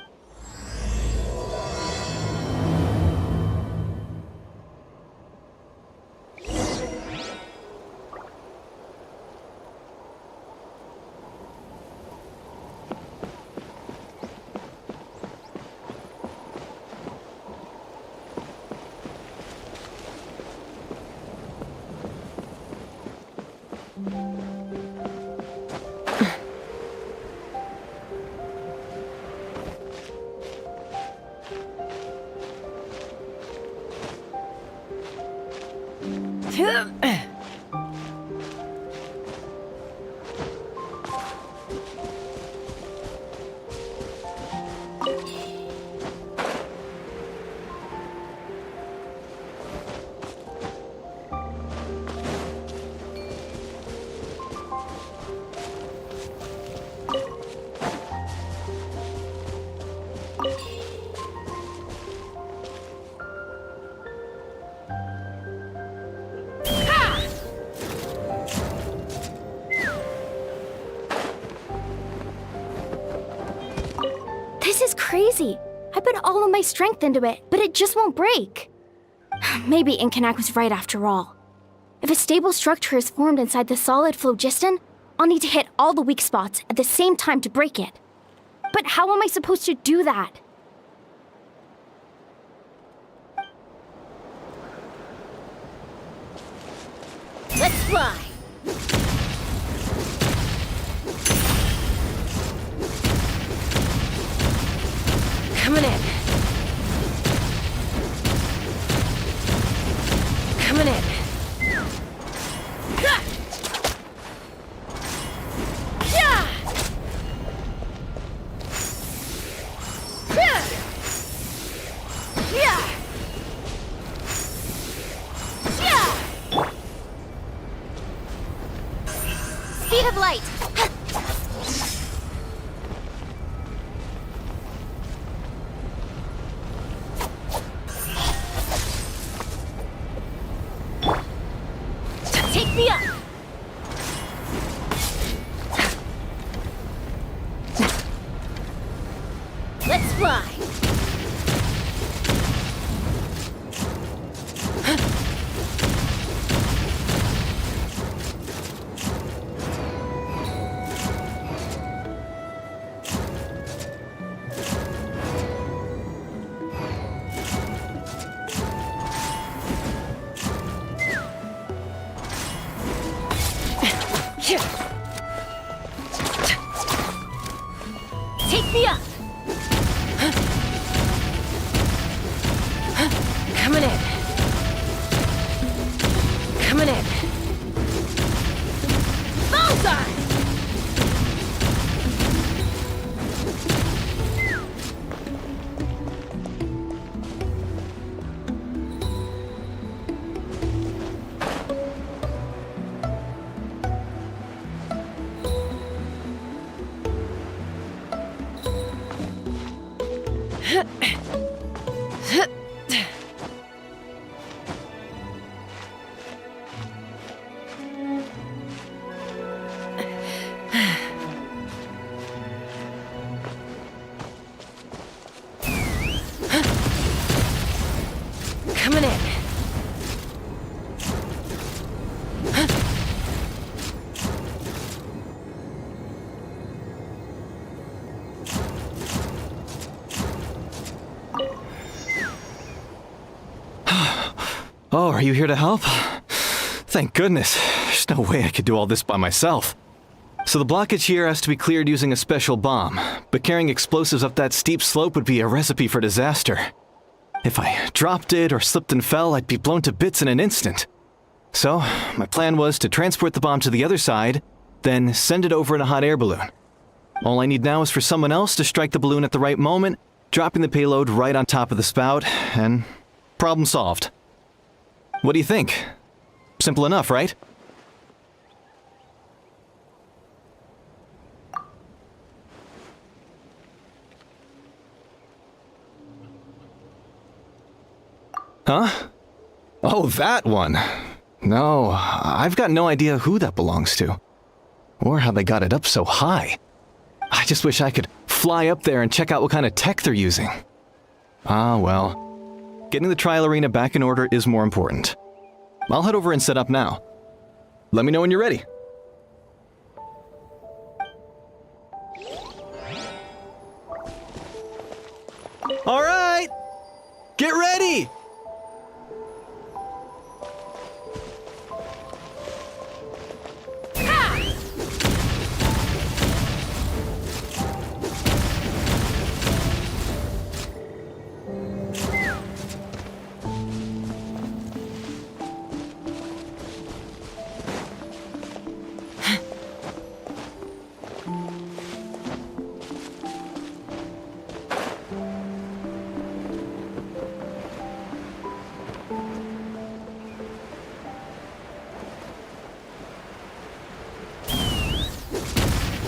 This is crazy. I put all of my strength into it, but it just won't break. Maybe Inkanak was right after all. If a stable structure is formed inside the solid phlogiston, I'll need to hit all the weak spots at the same time to break it. But how am I supposed to do that? Let's fly! Coming in. Coming in. Speed of light. Take me up! Let's fly! Take me up! Coming in. Coming in. Bullseye! Coming in. Oh, are you here to help? Thank goodness. There's no way I could do all this by myself. So the blockage here has to be cleared using a special bomb, but carrying explosives up that steep slope would be a recipe for disaster. If I dropped it or slipped and fell, I'd be blown to bits in an instant. So, my plan was to transport the bomb to the other side, then send it over in a hot air balloon. All I need now is for someone else to strike the balloon at the right moment, dropping the payload right on top of the spout, and problem solved. What do you think? Simple enough, right? Huh? Oh, that one. No, I've got no idea who that belongs to. Or how they got it up so high. I just wish I could fly up there and check out what kind of tech they're using. Ah, well. Getting the trial arena back in order is more important. I'll head over and set up now. Let me know when you're ready. All right! Get ready!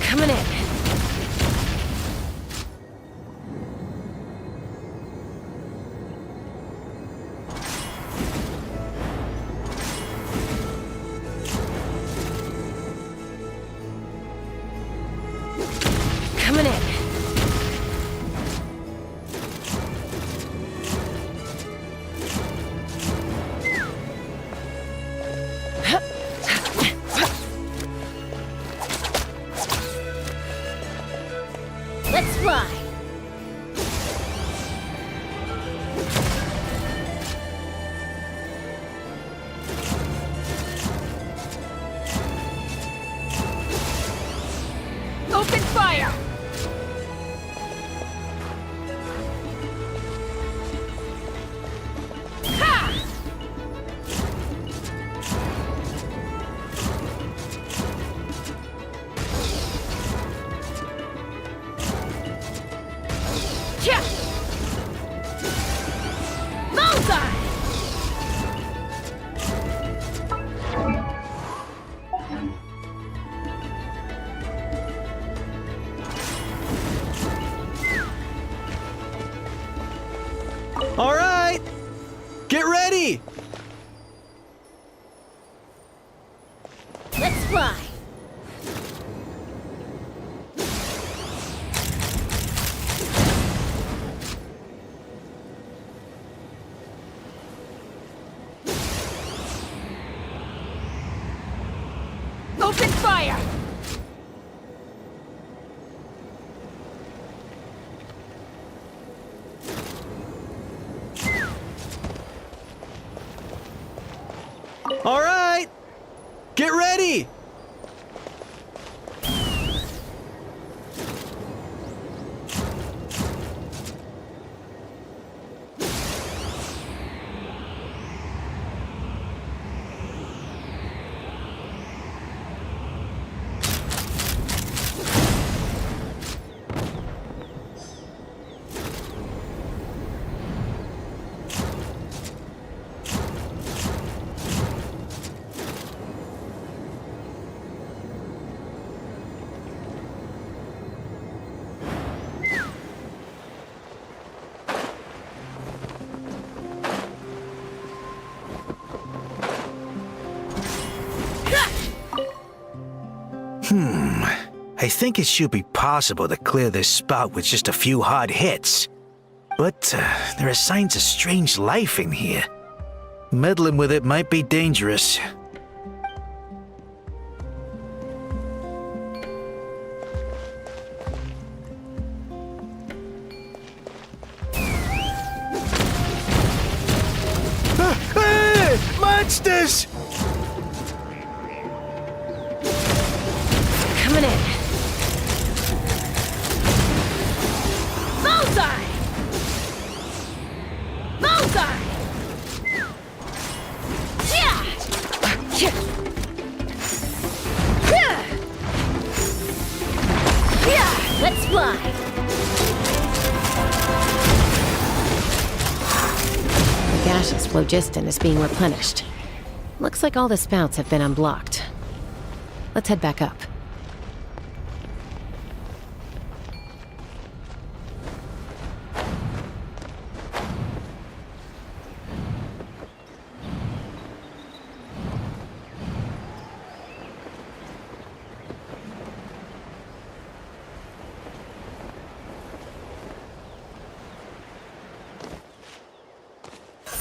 Coming in. Coming in. Let's fly. Open fire! Ha! Yeah! Bullseye! All right! Get ready! Let's fly. Open fire! All right! Get ready! I think it should be possible to clear this spout with just a few hard hits. But there are signs of strange life in here. Meddling with it might be dangerous. Hey! Monsters! Coming in. Bullseye! gaseous phlogiston is being replenished. Looks like all the spouts have been unblocked. Let's head back up.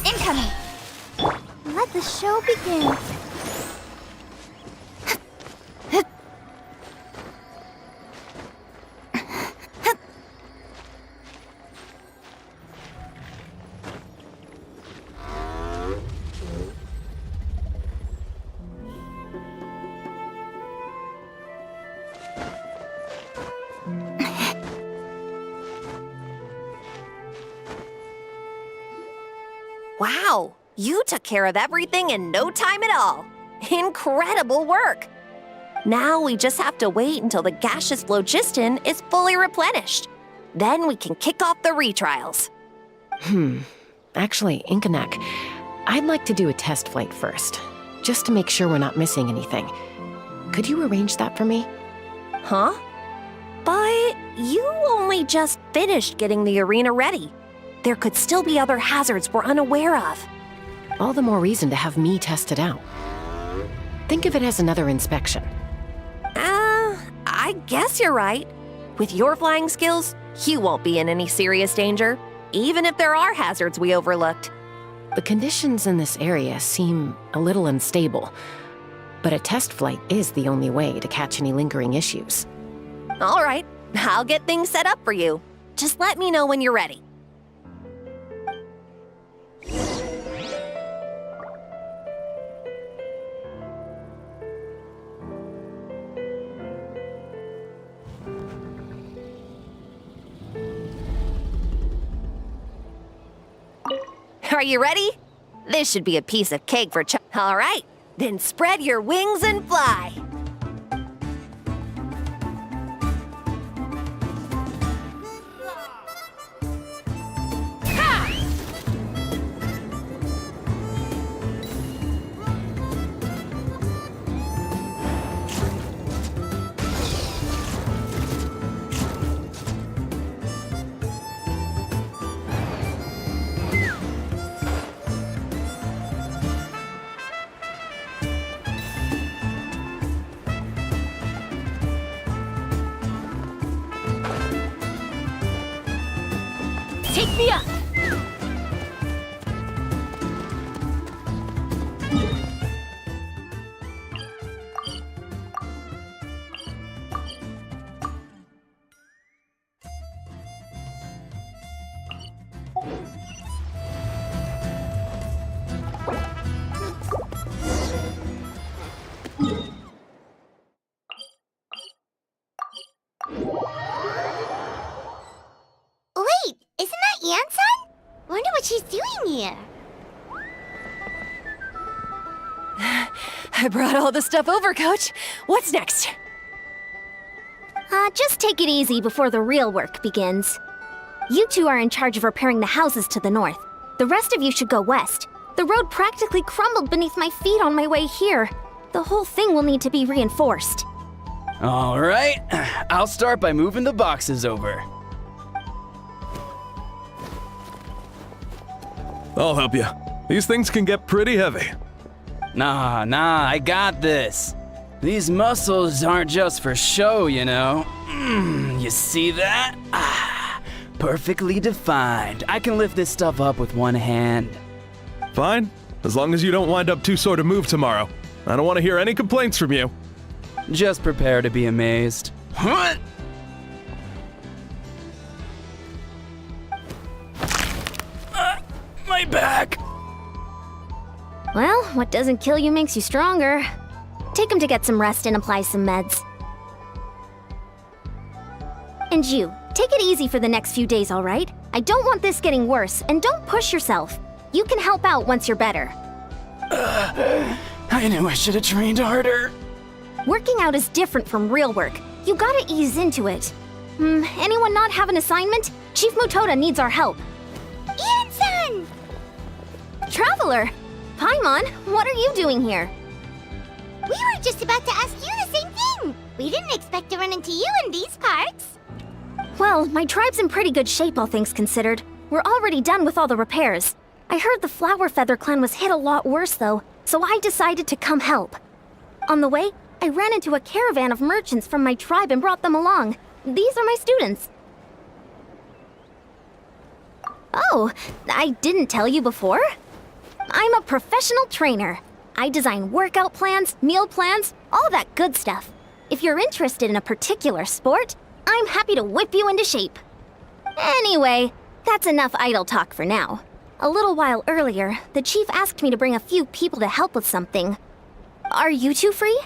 Incoming! Let the show begin. Wow, you took care of everything in no time at all. Incredible work. Now we just have to wait until the gaseous phlogiston is fully replenished. Then we can kick off the retrials. Actually, Inkanak, I'd like to do a test flight first, just to make sure we're not missing anything. Could you arrange that for me? Huh? But you only just finished getting the arena ready. There could still be other hazards we're unaware of. All the more reason to have me test it out. Think of it as another inspection. I guess you're right. With your flying skills, you won't be in any serious danger, even if there are hazards we overlooked. The conditions in this area seem a little unstable, but a test flight is the only way to catch any lingering issues. All right, I'll get things set up for you. Just let me know when you're ready. Are you ready? This should be a piece of cake for All right, then spread your wings and fly. Take me up! Wait, isn't that Yansan? Wonder what she's doing here. I brought all the stuff over, Coach. What's next? Just take it easy before the real work begins. You two are in charge of repairing the houses to the north. The rest of you should go west. The road practically crumbled beneath my feet on my way here. The whole thing will need to be reinforced. All right, I'll start by moving the boxes over. I'll help you. These things can get pretty heavy. Nah, I got this. These muscles aren't just for show, you know. You see that? Perfectly defined. I can lift this stuff up with one hand. Fine, as long as you don't wind up too sore to move tomorrow. I don't want to hear any complaints from you. Just prepare to be amazed. Huh? My back! Well, what doesn't kill you makes you stronger. Take him to get some rest and apply some meds. And you, take it easy for the next few days, all right? I don't want this getting worse, and don't push yourself. You can help out once you're better. I knew I should have trained harder. Working out is different from real work. You gotta ease into it. Anyone not have an assignment? Chief Mutoda needs our help. Yansan! Traveler! Paimon, what are you doing here? We were just about to ask you the same thing. We didn't expect to run into you in these parts. Well, my tribe's in pretty good shape, all things considered. We're already done with all the repairs. I heard the Flower Feather clan was hit a lot worse, though, so I decided to come help. On the way, I ran into a caravan of merchants from my tribe and brought them along. These are my students. Oh, I didn't tell you before? I'm a professional trainer. I design workout plans, meal plans, all that good stuff. If you're interested in a particular sport, I'm happy to whip you into shape. Anyway, that's enough idle talk for now. A little while earlier, the chief asked me to bring a few people to help with something. Are you two free?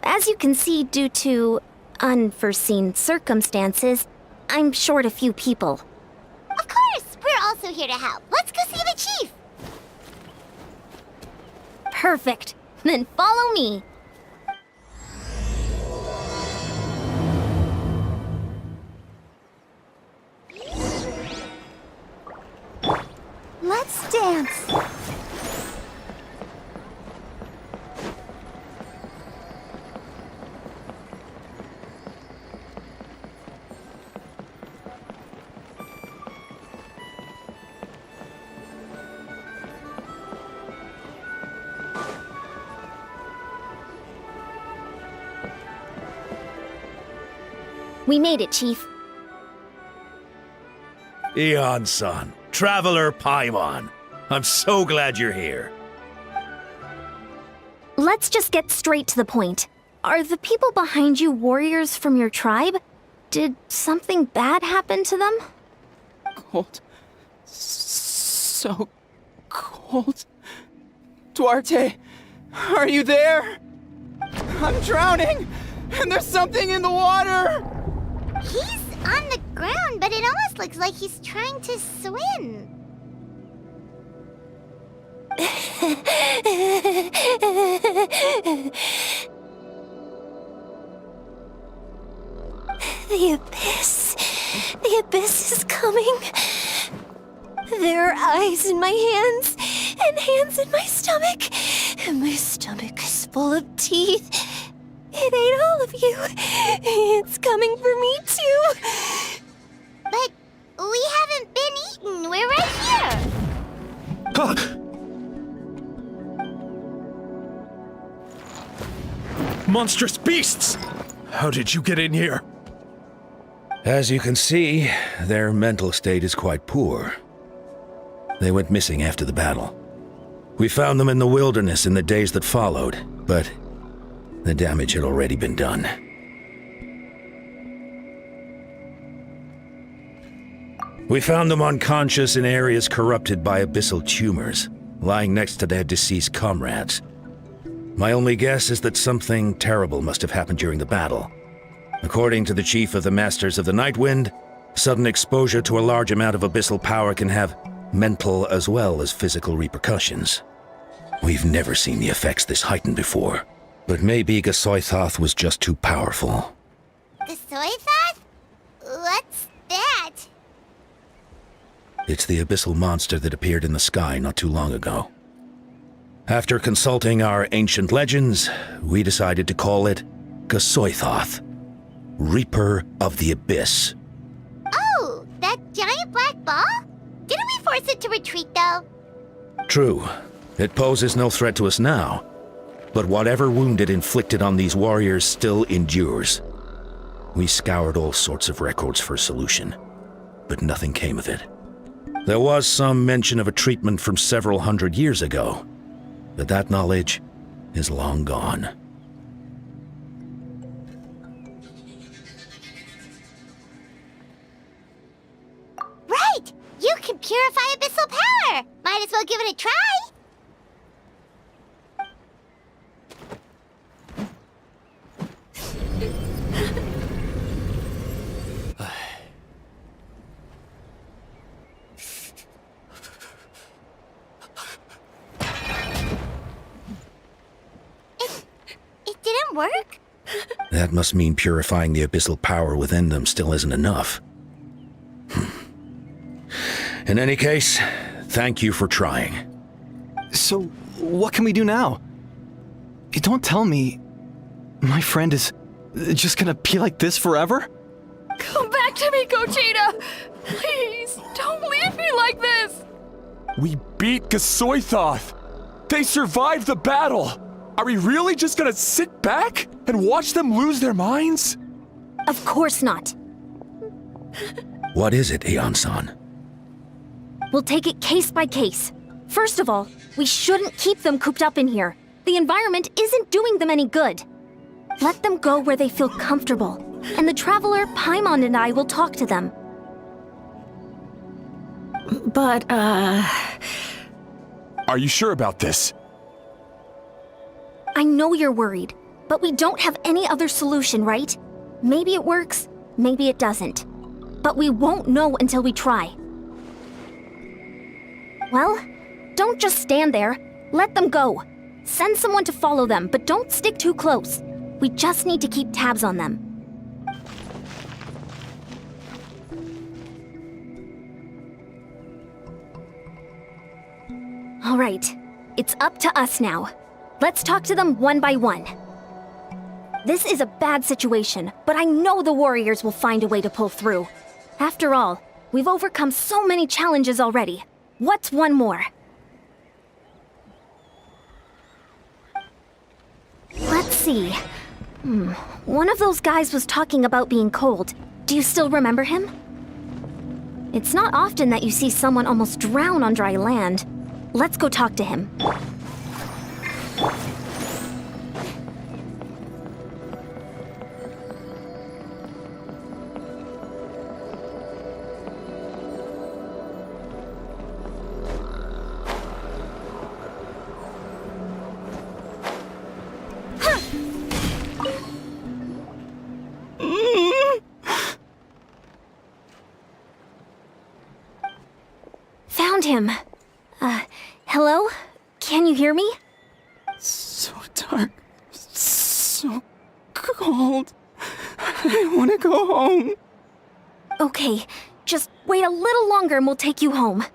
As you can see, due to unforeseen circumstances, I'm short a few people. Of course, we're also here to help. Let's go see the chief. Perfect. Then follow me. Let's dance. We made it, Chief. Eon-san, Traveler Paimon. I'm so glad you're here. Let's just get straight to the point. Are the people behind you warriors from your tribe? Did something bad happen to them? Cold. So cold. Duarte, are you there? I'm drowning, and there's something in the water! He's on the ground, but it almost looks like he's trying to swim. The abyss. The abyss is coming. There are eyes in my hands, and hands in my stomach. And my stomach is full of teeth. It ate all of you. It's coming for me, too. But we haven't been eaten. We're right here. Monstrous beasts! How did you get in here? As you can see, their mental state is quite poor. They went missing after the battle. We found them in the wilderness in the days that followed, but the damage had already been done. We found them unconscious in areas corrupted by abyssal tumors, lying next to their deceased comrades. My only guess is that something terrible must have happened during the battle. According to the chief of the Masters of the Nightwind, sudden exposure to a large amount of abyssal power can have mental as well as physical repercussions. We've never seen the effects this heightened before, but maybe Gasoithoth was just too powerful. Gasoithoth? What's that? It's the abyssal monster that appeared in the sky not too long ago. After consulting our ancient legends, we decided to call it Gasoithoth, Reaper of the Abyss. Oh, that giant black ball? Didn't we force it to retreat, though? True. It poses no threat to us now, but whatever wound it inflicted on these warriors still endures. We scoured all sorts of records for a solution, but nothing came of it. There was some mention of a treatment from several hundred years ago, but that knowledge is long gone. Right! You can purify abyssal power! Might as well give it a try! It didn't work? That must mean purifying the abyssal power within them still isn't enough. In any case, thank you for trying. So, what can we do now? Don't tell me my friend is just gonna be like this forever? Come back to me, Gogeta! Please, don't leave me like this! We beat Gasoithoth! They survived the battle! Are we really just gonna sit back and watch them lose their minds? Of course not. What is it, Aeon-san? We'll take it case by case. First of all, we shouldn't keep them cooped up in here. The environment isn't doing them any good. Let them go where they feel comfortable, and the Traveler, Paimon, and I will talk to them. But, Are you sure about this? I know you're worried, but we don't have any other solution, right? Maybe it works, maybe it doesn't. But we won't know until we try. Well, don't just stand there. Let them go. Send someone to follow them, but don't stick too close. We just need to keep tabs on them. All right, it's up to us now. Let's talk to them one by one. This is a bad situation, but I know the warriors will find a way to pull through. After all, we've overcome so many challenges already. What's one more? Let's see. One of those guys was talking about being cold. Do you still remember him? It's not often that you see someone almost drown on dry land. Let's go talk to him. Found him. Hello? Can you hear me? So dark. So cold. I want to go home. Okay, just wait a little longer and we'll take you home.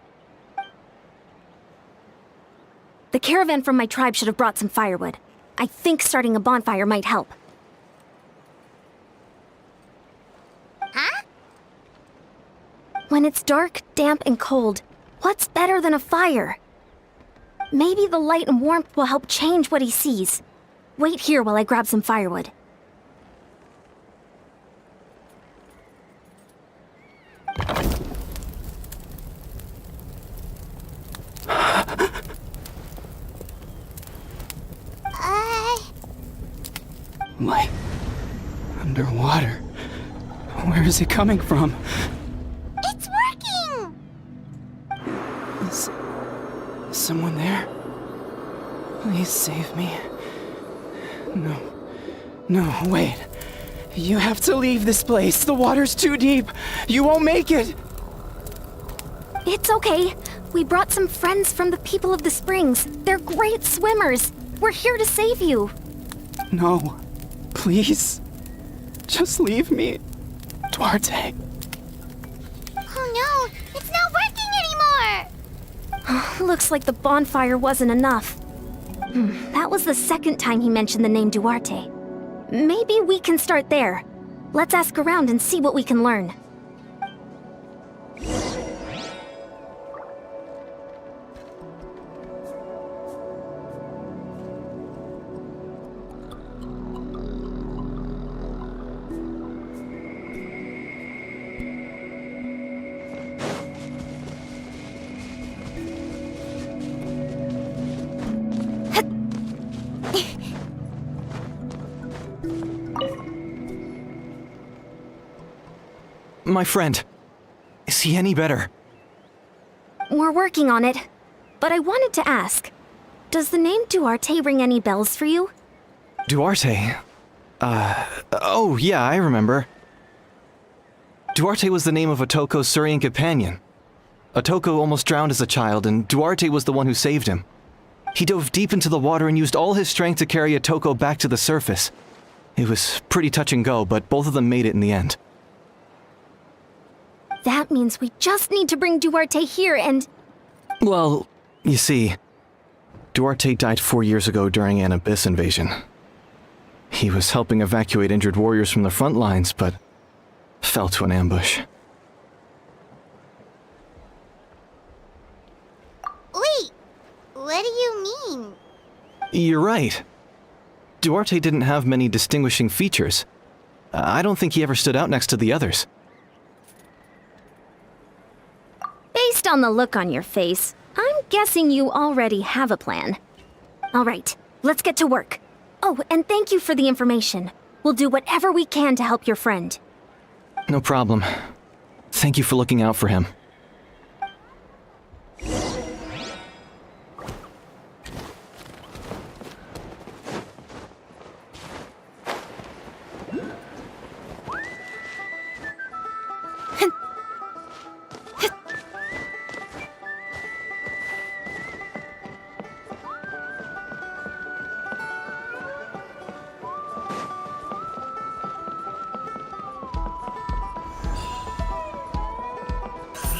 The caravan from my tribe should have brought some firewood. I think starting a bonfire might help. Huh? When it's dark, damp, and cold, what's better than a fire? Maybe the light and warmth will help change what he sees. Wait here while I grab some firewood. Light. Underwater. Where is it coming from? It's working! Is someone there? Please save me. No, wait. You have to leave this place. The water's too deep. You won't make it. It's okay. We brought some friends from the people of the springs. They're great swimmers. We're here to save you. No. Please. Just leave me. Duarte. Oh no, it's not working anymore! Looks like the bonfire wasn't enough. That was the second time he mentioned the name Duarte. Maybe we can start there. Let's ask around and see what we can learn. My friend, is he any better? We're working on it. But I wanted to ask, does the name Duarte ring any bells for you? Duarte? Oh yeah, I remember. Duarte was the name of Otoko's Surian companion. Otoko almost drowned as a child, and Duarte was the one who saved him. He dove deep into the water and used all his strength to carry Otoko back to the surface. It was pretty touch and go, but both of them made it in the end. That means we just need to bring Duarte here and... Well, you see, Duarte died 4 years ago during an Abyss invasion. He was helping evacuate injured warriors from the front lines, but fell to an ambush. Wait, what do you mean? You're right. Duarte didn't have many distinguishing features. I don't think he ever stood out next to the others. Based on the look on your face, I'm guessing you already have a plan. All right, let's get to work. Oh, and thank you for the information. We'll do whatever we can to help your friend. No problem. Thank you for looking out for him.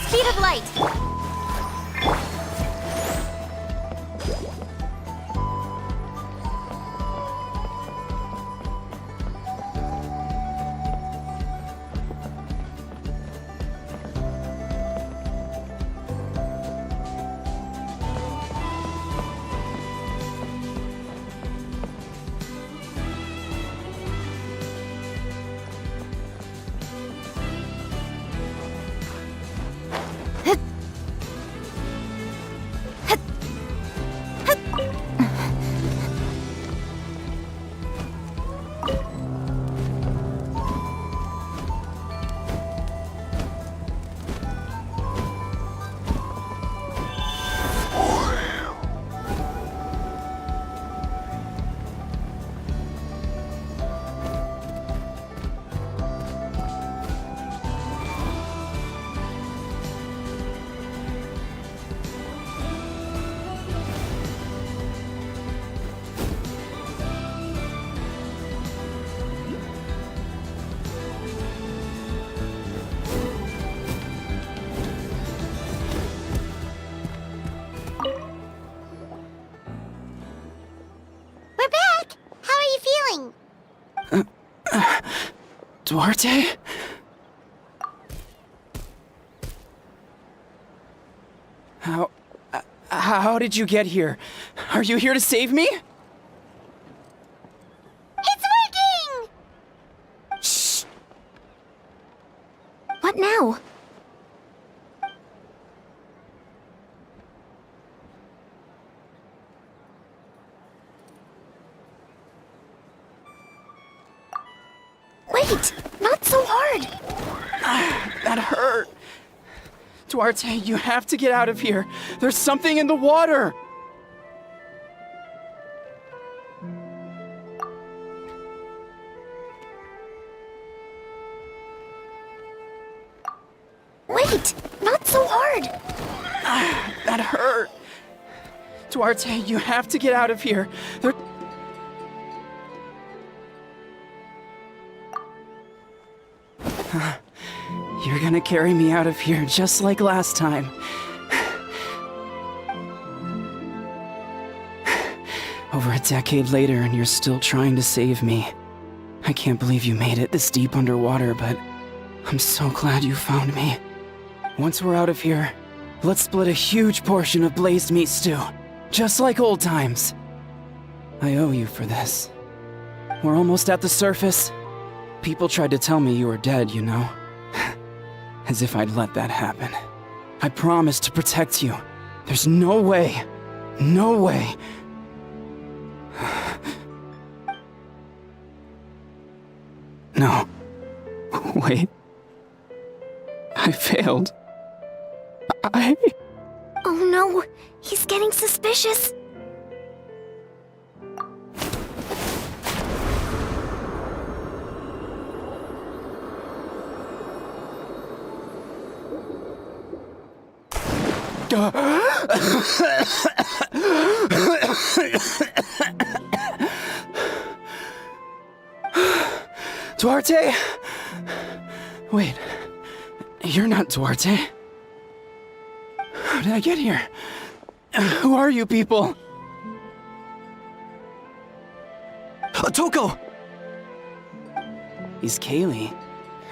Speed of light! We're back! How are you feeling? Duarte? How did you get here? Are you here to save me? It's working! Shh! What now? Wait! Not so hard! That hurt. Duarte, you have to get out of here. There's something in the water. Wait! Not so hard! That hurt. Duarte, you have to get out of here. You're gonna carry me out of here just like last time. Over a decade later, and you're still trying to save me. I can't believe you made it this deep underwater, but I'm so glad you found me. Once we're out of here, let's split a huge portion of blazed meat stew, just like old times. I owe you for this. We're almost at the surface. People tried to tell me you were dead, you know. As if I'd let that happen. I promised to protect you. There's no way. No way. No. Wait. I failed. Oh no! He's getting suspicious! Duarte? Wait, you're not Duarte. How did I get here? Who are you people? Toko! He's Kaylee.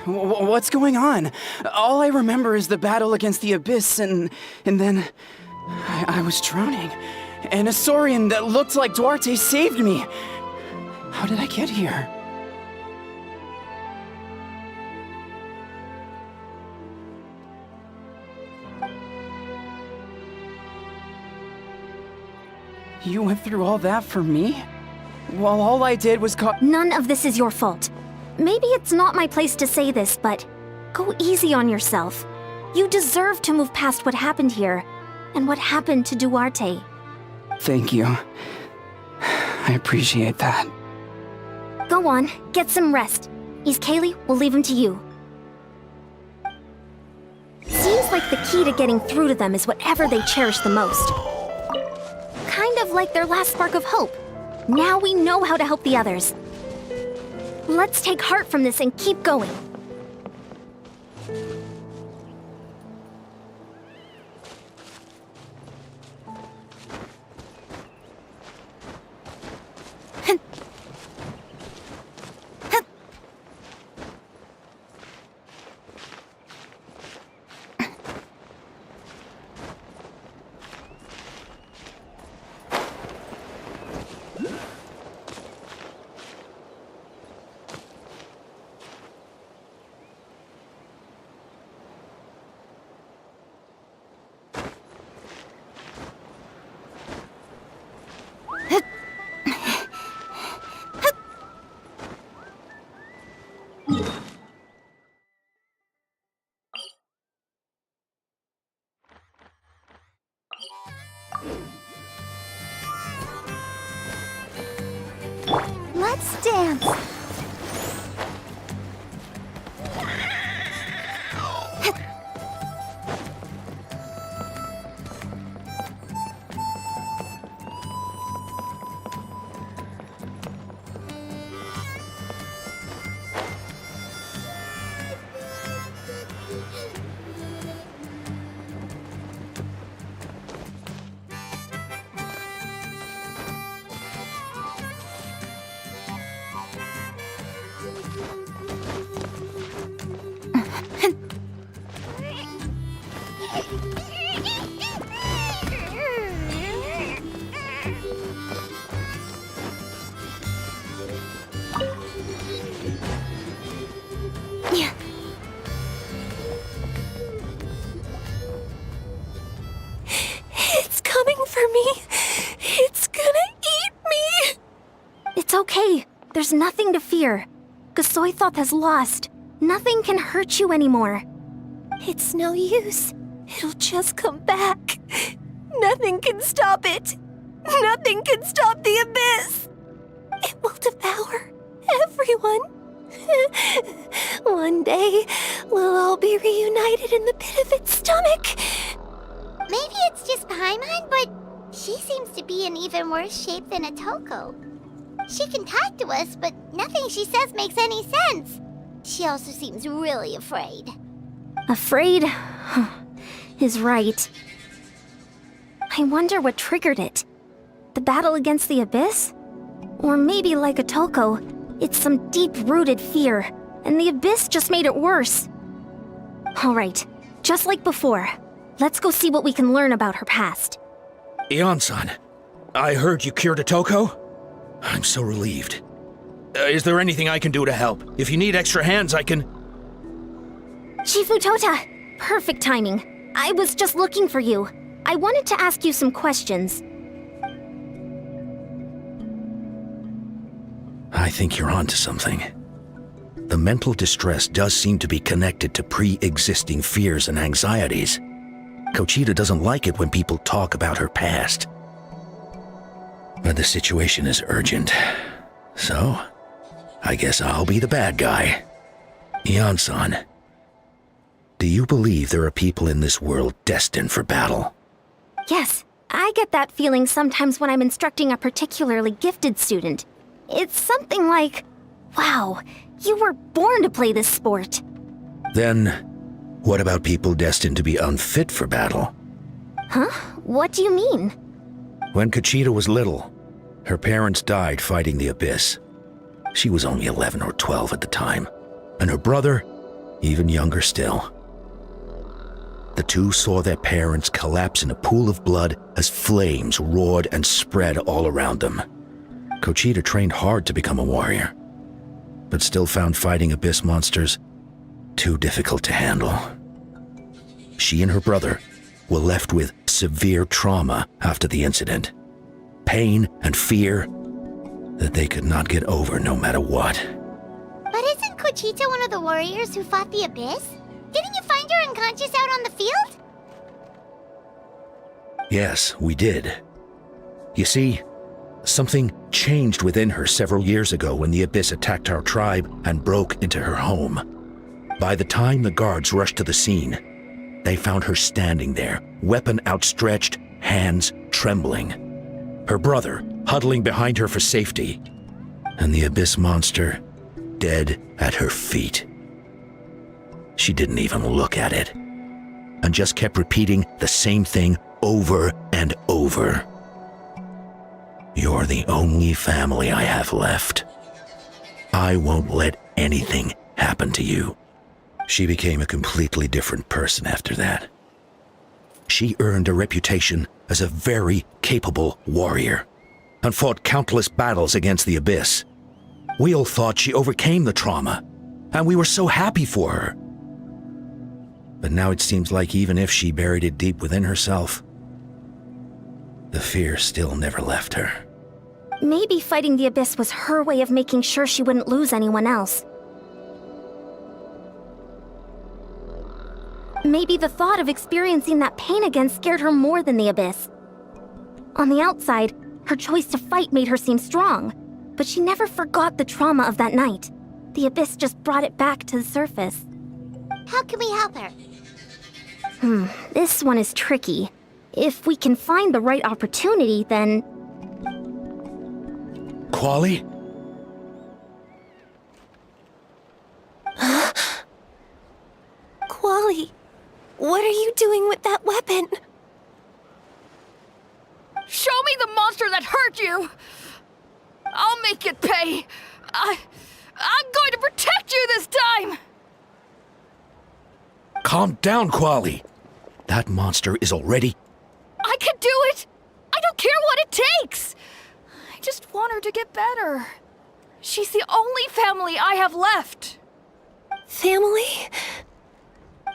What's going on? All I remember is the battle against the Abyss, and then I was drowning. And a Saurian that looked like Duarte saved me. How did I get here? You went through all that for me? While all I did was None of this is your fault. Maybe it's not my place to say this, but go easy on yourself. You deserve to move past what happened here, and what happened to Duarte. Thank you. I appreciate that. Go on, get some rest. East Kaylee, we'll leave him to you. Seems like the key to getting through to them is whatever they cherish the most. Kind of like their last spark of hope. Now we know how to help the others. Let's take heart from this and keep going. Let's dance. It's coming for me. It's gonna eat me. It's okay. There's nothing to fear. Gasoithoth has lost. Nothing can hurt you anymore. It's no use. It'll just come back. Nothing can stop it. Nothing can stop the abyss. It will devour everyone. One day, we'll all be reunited in the pit of its stomach. Maybe it's just Paimon, but she seems to be in even worse shape than Atoko. She can talk to us, but nothing she says makes any sense. She also seems really afraid. Afraid is right. I wonder what triggered it. The battle against the Abyss? Or maybe like Atoko, it's some deep-rooted fear, and the Abyss just made it worse. Alright, just like before, let's go see what we can learn about her past. Ion-san, I heard you cured Atoko? I'm so relieved. Is there anything I can do to help? If you need extra hands, I can... Shifu Tota! Perfect timing. I was just looking for you. I wanted to ask you some questions. I think you're onto something. The mental distress does seem to be connected to pre-existing fears and anxieties. Kochita doesn't like it when people talk about her past. But the situation is urgent. So, I guess I'll be the bad guy. Ion-san, do you believe there are people in this world destined for battle? Yes, I get that feeling sometimes when I'm instructing a particularly gifted student. It's something like, wow, you were born to play this sport. Then, what about people destined to be unfit for battle? Huh? What do you mean? When Kochita was little, her parents died fighting the Abyss. She was only 11 or 12 at the time, and her brother, even younger still. The two saw their parents collapse in a pool of blood as flames roared and spread all around them. Conchita trained hard to become a warrior, but still found fighting abyss monsters too difficult to handle. She and her brother were left with severe trauma after the incident. Pain and fear that they could not get over no matter what. But isn't Conchita one of the warriors who fought the Abyss? Didn't you find her unconscious out on the field? Yes, we did. You see, something changed within her several years ago when the Abyss attacked our tribe and broke into her home. By the time the guards rushed to the scene, they found her standing there, weapon outstretched, hands trembling. Her brother huddling behind her for safety, and the Abyss monster dead at her feet. She didn't even look at it, and just kept repeating the same thing over and over. You're the only family I have left. I won't let anything happen to you. She became a completely different person after that. She earned a reputation as a very capable warrior, and fought countless battles against the Abyss. We all thought she overcame the trauma, and we were so happy for her. But now it seems like even if she buried it deep within herself, the fear still never left her. Maybe fighting the Abyss was her way of making sure she wouldn't lose anyone else. Maybe the thought of experiencing that pain again scared her more than the Abyss. On the outside, her choice to fight made her seem strong, but she never forgot the trauma of that night. The Abyss just brought it back to the surface. How can we help her? This one is tricky. If we can find the right opportunity, then... Quali? Quali, what are you doing with that weapon? Show me the monster that hurt you! I'll make it pay! I'm going to protect you this time! Calm down, Quali. That monster is already... I can do it! I don't care what it takes! I just want her to get better. She's the only family I have left. Family?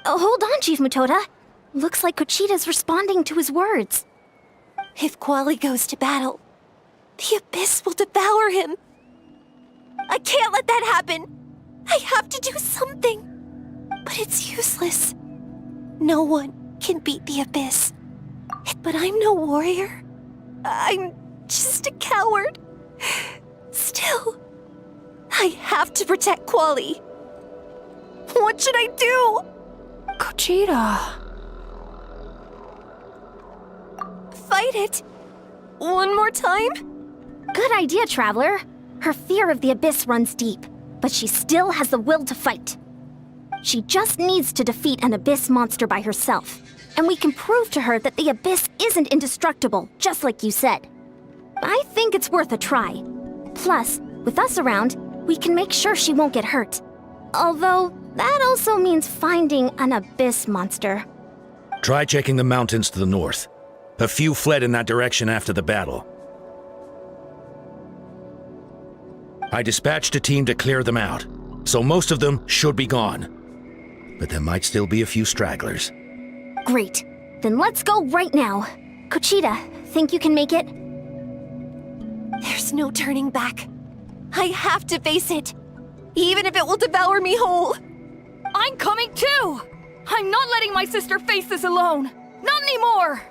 Oh, hold on, Chief Mutoda. Looks like Conchita's responding to his words. If Quali goes to battle, the Abyss will devour him. I can't let that happen. I have to do something. But it's useless. No one can beat the Abyss. But I'm no warrior. I'm just a coward. Still, I have to protect Quali. What should I do? Conchita. Fight it. One more time? Good idea, Traveler. Her fear of the Abyss runs deep, but she still has the will to fight. She just needs to defeat an Abyss monster by herself, and we can prove to her that the Abyss isn't indestructible, just like you said. I think it's worth a try. Plus, with us around, we can make sure she won't get hurt. Although, that also means finding an Abyss monster. Try checking the mountains to the north. A few fled in that direction after the battle. I dispatched a team to clear them out, so most of them should be gone. But there might still be a few stragglers. Great. Then let's go right now. Conchita, think you can make it? There's no turning back. I have to face it, even if it will devour me whole. I'm coming too! I'm not letting my sister face this alone! Not anymore!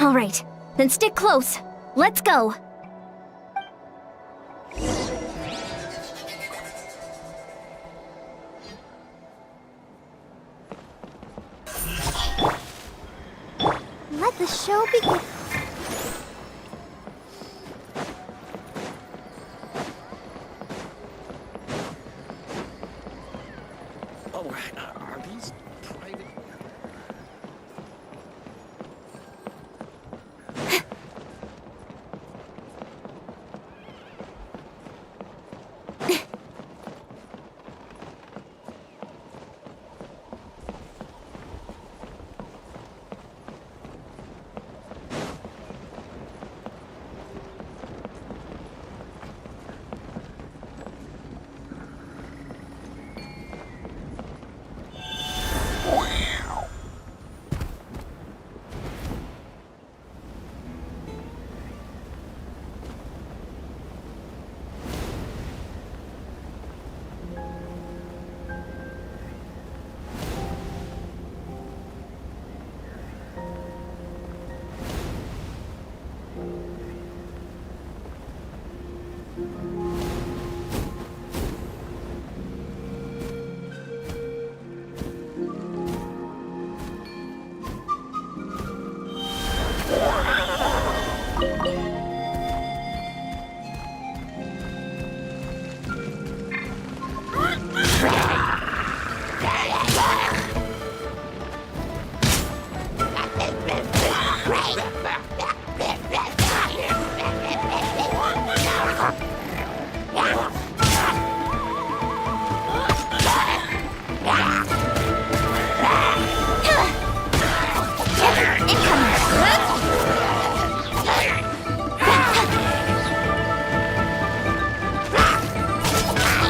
All right, then stick close. Let's go. Let the show begin. Are these private?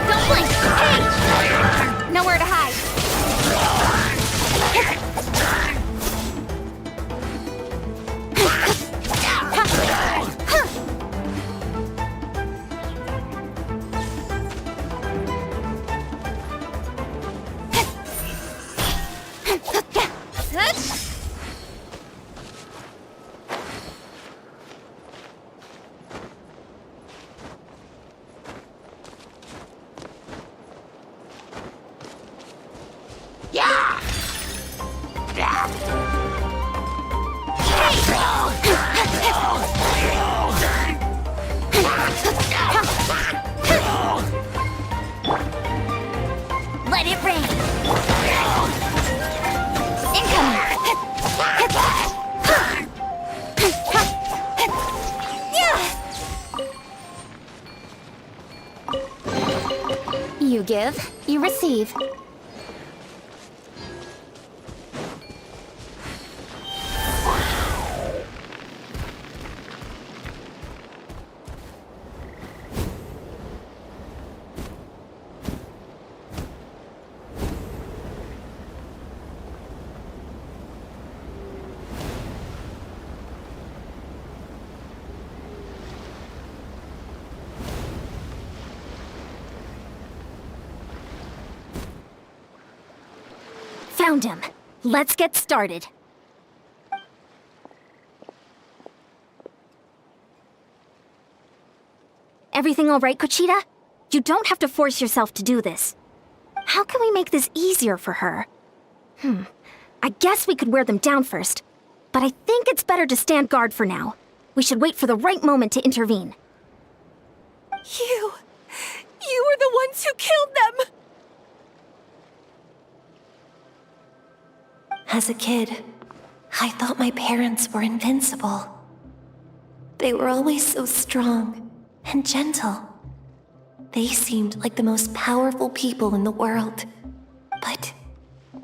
Don't blink! Hey! Nowhere to hide. Let it rain. Incoming. You give, you receive. Found him. Let's get started. Everything all right, Conchita? You don't have to force yourself to do this. How can we make this easier for her? I guess we could wear them down first, but I think it's better to stand guard for now. We should wait for the right moment to intervene. You were the ones who killed them! As a kid, I thought my parents were invincible. They were always so strong and gentle. They seemed like the most powerful people in the world. But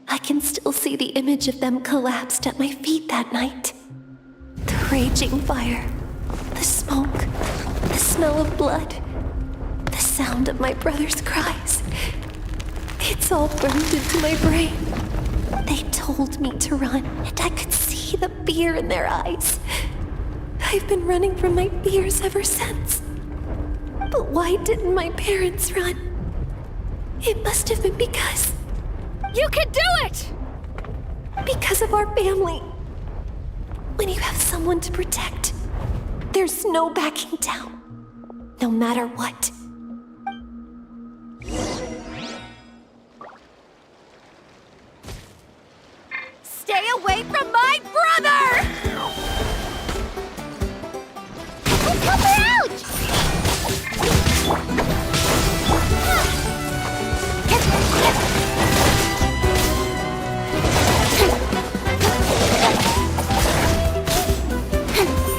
I can still see the image of them collapsed at my feet that night. The raging fire, the smoke, the smell of blood, the sound of my brother's cries. It's all burned into my brain. They told me to run, and I could see the fear in their eyes. I've been running from my fears ever since. But why didn't my parents run? It must have been because... You can do it! Because of our family. When you have someone to protect, there's no backing down, no matter what. Stay away from my brother! Help her out!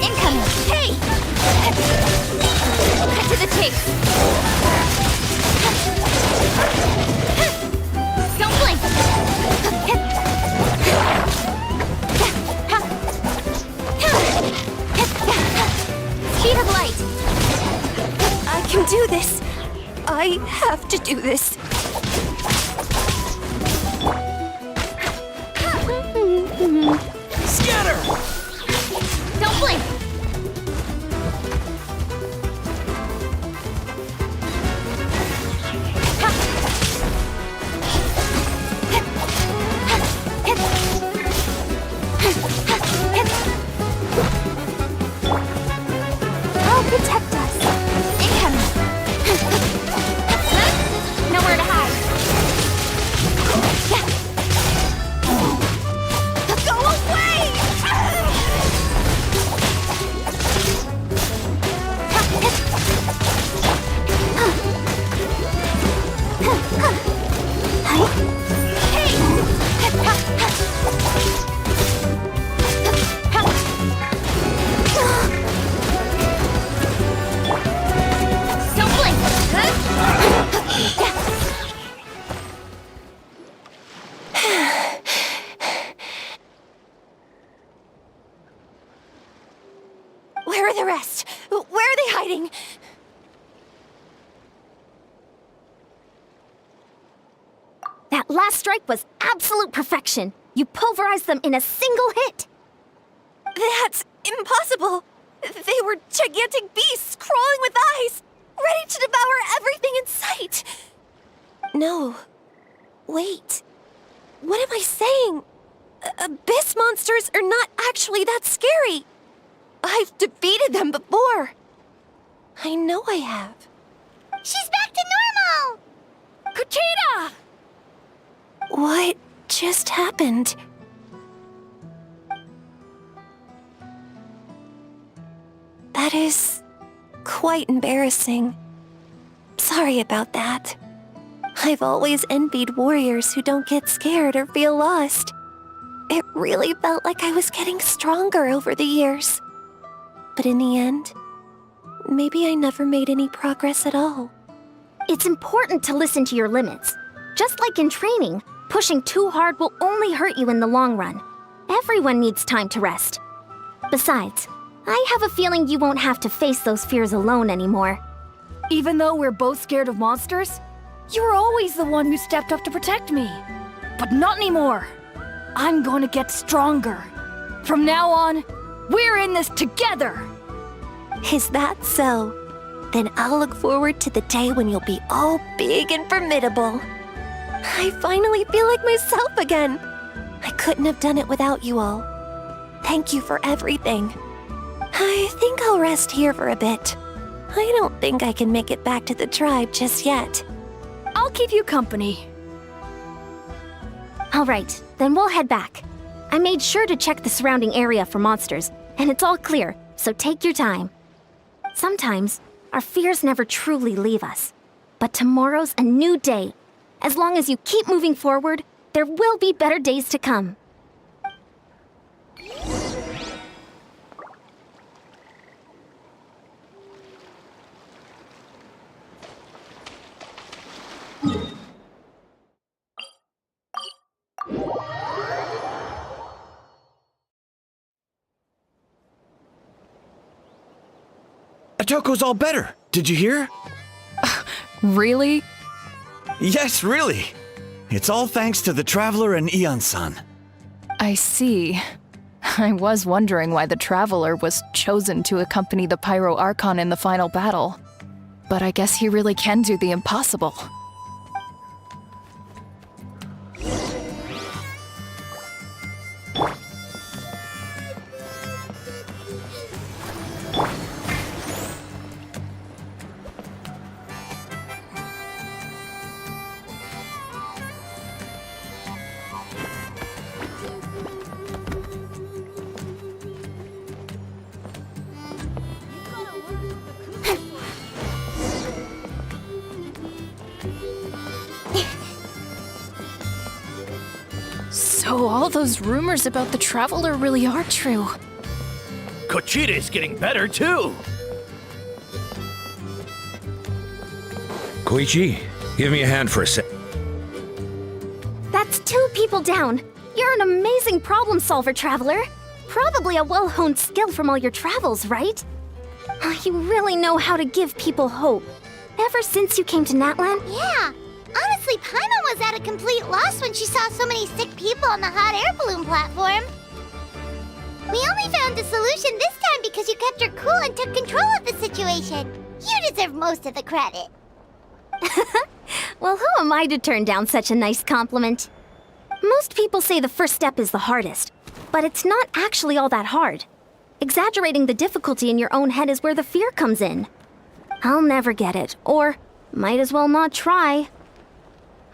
Incoming! Hey! Cut to the chase! Don't blink! Speed of light! I can do this. I have to do this. Scatter! Don't blink! protect us. Incoming! Nowhere to hide. Go away! Don't blink. Where are the rest? Where are they hiding? That last strike was absolute perfection. You pulverized them in a single hit. That's impossible. They were gigantic beasts crawling with eyes, ready to devour everything in sight. No. Wait. What am I saying? Abyss monsters are not actually that scary. I've defeated them before. I know I have. She's back to normal! Kuchita! What just happened? That is quite embarrassing. Sorry about that. I've always envied warriors who don't get scared or feel lost. It really felt like I was getting stronger over the years. But in the end, maybe I never made any progress at all. It's important to listen to your limits. Just like in training, pushing too hard will only hurt you in the long run. Everyone needs time to rest. Besides, I have a feeling you won't have to face those fears alone anymore. Even though we're both scared of monsters, you were always the one who stepped up to protect me. But not anymore. I'm going to get stronger. From now on, we're in this together. Is that so? Then I'll look forward to the day when you'll be all big and formidable. I finally feel like myself again. I couldn't have done it without you all. Thank you for everything. I think I'll rest here for a bit. I don't think I can make it back to the tribe just yet. I'll keep you company. All right, then we'll head back. I made sure to check the surrounding area for monsters, and it's all clear, so take your time. Sometimes, our fears never truly leave us. But tomorrow's a new day. As long as you keep moving forward, there will be better days to come. Atoko's all better. Did you hear? Really? Yes, really. It's all thanks to the Traveler and Ian-san. I see. I was wondering why the Traveler was chosen to accompany the Pyro Archon in the final battle. But I guess he really can do the impossible. So all those rumors about the Traveler really are true. Kuchita's getting better too. Koichi, give me a hand for a sec. That's 2 people down. You're an amazing problem solver, Traveler. Probably a well-honed skill from all your travels, right? You really know how to give people hope. Ever since you came to Natlan? Yeah. Honestly, Paimon was at a complete loss when she saw so many sick people on the hot air balloon platform. We only found a solution this time because you kept her cool and took control of the situation. You deserve most of the credit. Well, who am I to turn down such a nice compliment? Most people say the first step is the hardest, but it's not actually all that hard. Exaggerating the difficulty in your own head is where the fear comes in. I'll never get it, or might as well not try.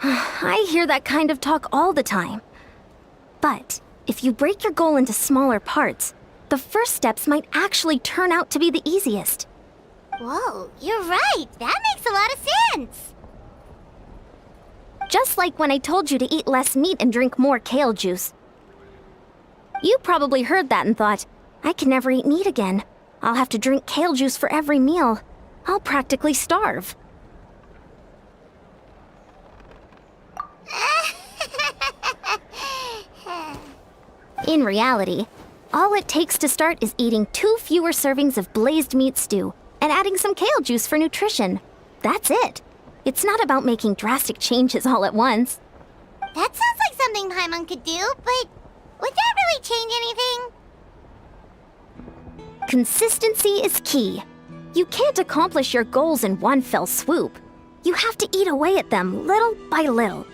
I hear that kind of talk all the time. But if you break your goal into smaller parts, the first steps might actually turn out to be the easiest. Whoa, you're right. That makes a lot of sense. Just like when I told you to eat less meat and drink more kale juice. You probably heard that and thought, I can never eat meat again. I'll have to drink kale juice for every meal. I'll practically starve. In reality, all it takes to start is eating 2 fewer servings of blazed meat stew and adding some kale juice for nutrition. That's it. It's not about making drastic changes all at once. That sounds like something Paimon could do, but would that really change anything? Consistency is key. You can't accomplish your goals in one fell swoop. You have to eat away at them little by little.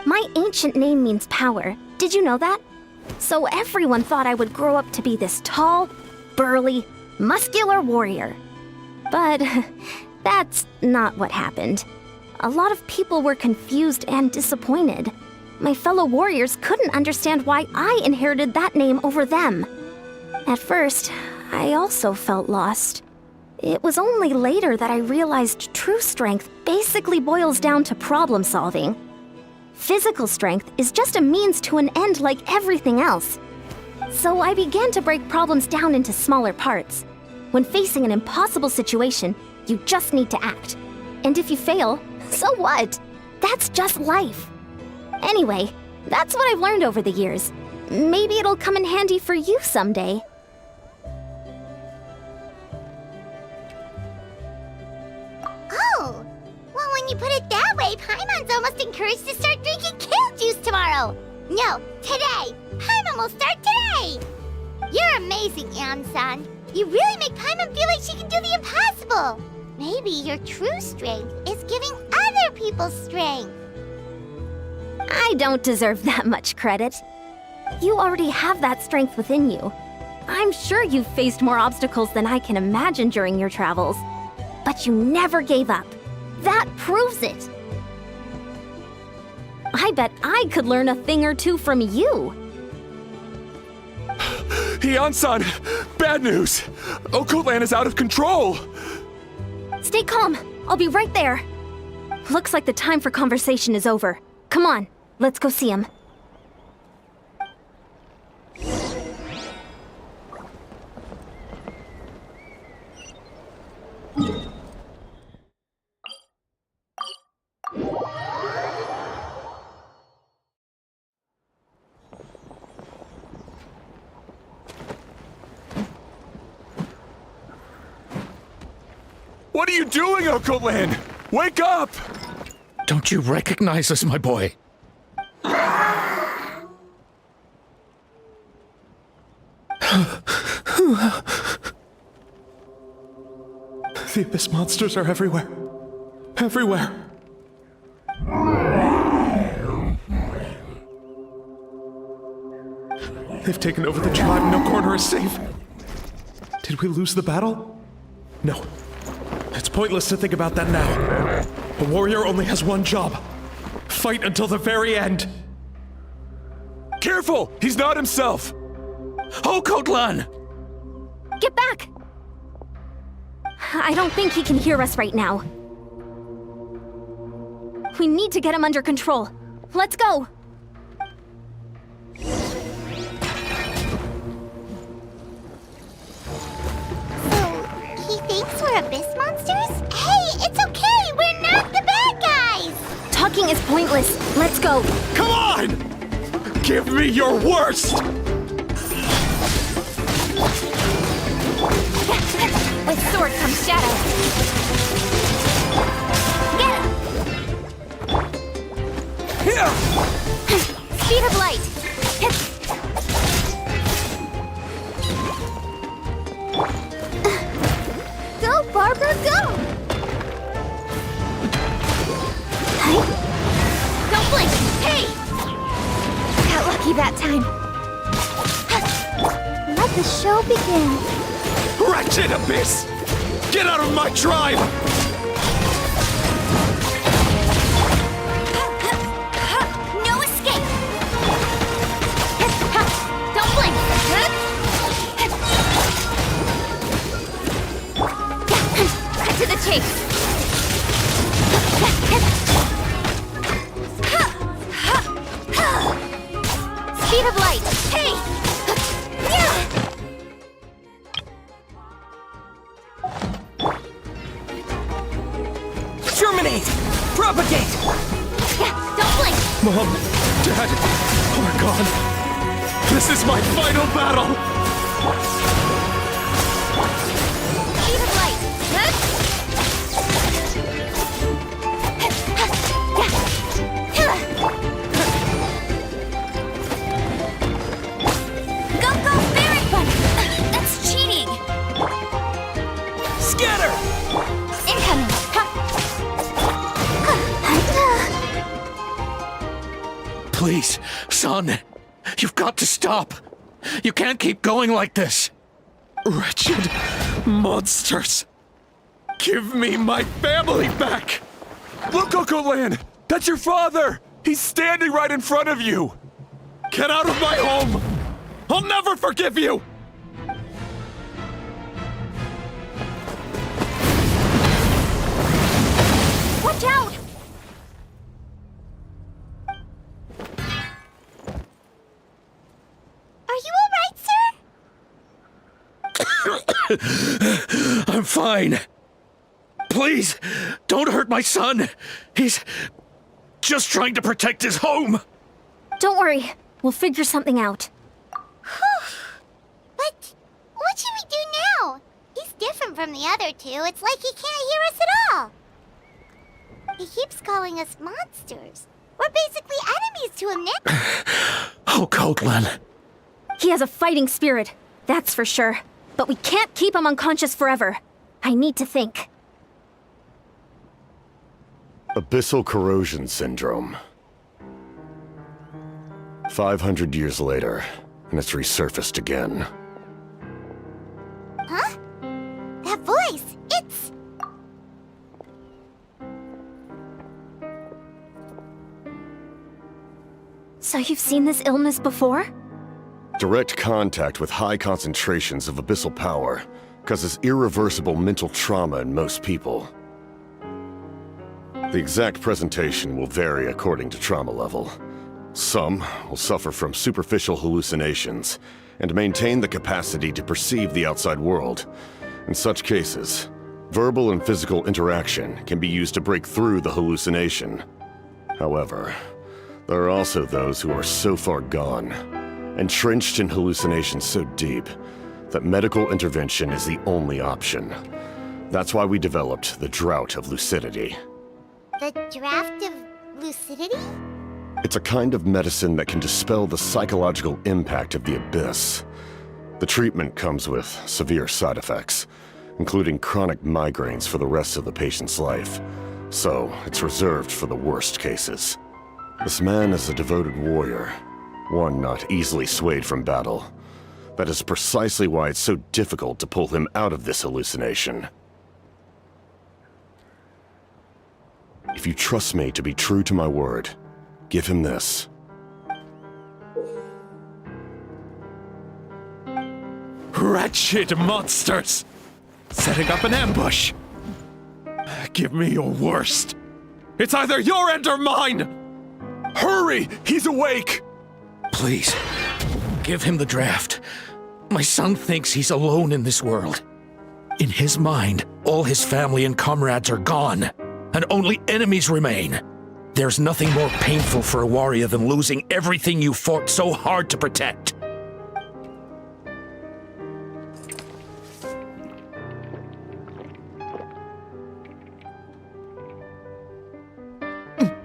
My ancient name means power. Did you know that? So everyone thought I would grow up to be this tall, burly, muscular warrior. But that's not what happened. A lot of people were confused and disappointed. My fellow warriors couldn't understand why I inherited that name over them. At first, I also felt lost. It was only later that I realized true strength basically boils down to problem solving. Physical strength is just a means to an end like everything else. So I began to break problems down into smaller parts. When facing an impossible situation, you just need to act. And if you fail, so what? That's just life. Anyway, that's what I've learned over the years. Maybe it'll come in handy for you someday. Oh, well, when you put it that way, Paimon's almost encouraged to start drinking kale juice tomorrow. No, today. Paimon will start today. You're amazing, Ansan. You really make Paimon feel like she can do the impossible. Maybe your true strength is giving other people strength. I don't deserve that much credit. You already have that strength within you. I'm sure you've faced more obstacles than I can imagine during your travels. But you never gave up. That proves it. I bet I could learn a thing or two from you. Hyan-san, bad news! Occult Land is out of control! Stay calm. I'll be right there. Looks like the time for conversation is over. Come on, let's go see him. What are you doing, Occult Land? Wake up! Don't you recognize us, my boy? The Abyss monsters are everywhere. Everywhere. They've taken over the tribe. No corner is safe. Did we lose the battle? No. It's pointless to think about that now. A warrior only has one job. Fight until the very end. Careful! He's not himself! Occult-lan! Get back! I don't think he can hear us right now. We need to get him under control. Let's go! He thinks we're Abyss monsters? Hey, it's okay! We're not the bad guys! Talking is pointless. Let's go. Come on! Give me your worst! With sword comes shadow. Get him! Here! Speed of light. Go, Barbara, go! Don't blink! Hey! Got lucky that time. Let's the show begin. Wretched abyss! Get out of my tribe! No escape! Don't blink! Cut to the chase! Speed of light! Hey! Germinate! Propagate! Don't blink! Mom, Dad, we're gone. This is my final battle! Speed of light! Go, go, Ferret Bunny! That's cheating! Scatter! Incoming! Please, son, you've got to stop. You can't keep going like this. Wretched monsters! Give me my family back! Look, Coco Land! That's your father! He's standing right in front of you! Get out of my home! I'll never forgive you! Watch out! Are you alright, sir? I'm fine. Please, don't hurt my son. He's just trying to protect his home. Don't worry, we'll figure something out. But what should we do now? He's different from the other two. It's like he can't hear us at all. He keeps calling us monsters. We're basically enemies to him, Nick. Oh, Coatlan. He has a fighting spirit, that's for sure. But we can't keep him unconscious forever. I need to think. Abyssal corrosion syndrome. 500 years later, and it's resurfaced again. Huh? That voice, it's... So you've seen this illness before? Direct contact with high concentrations of abyssal power causes irreversible mental trauma in most people. The exact presentation will vary according to trauma level. Some will suffer from superficial hallucinations and maintain the capacity to perceive the outside world. In such cases, verbal and physical interaction can be used to break through the hallucination. However, there are also those who are so far gone, entrenched in hallucinations so deep, that medical intervention is the only option. That's why we developed the Drought of Lucidity. The draft of lucidity? It's a kind of medicine that can dispel the psychological impact of the abyss. The treatment comes with severe side effects, including chronic migraines for the rest of the patient's life. So, it's reserved for the worst cases. This man is a devoted warrior, one not easily swayed from battle. That is precisely why it's so difficult to pull him out of this hallucination. If you trust me to be true to my word, give him this. Wretched monsters! Setting up an ambush! Give me your worst. It's either your end or mine! Hurry! He's awake! Please, give him the draft. My son thinks he's alone in this world. In his mind, all his family and comrades are gone, and only enemies remain. There's nothing more painful for a warrior than losing everything you fought so hard to protect.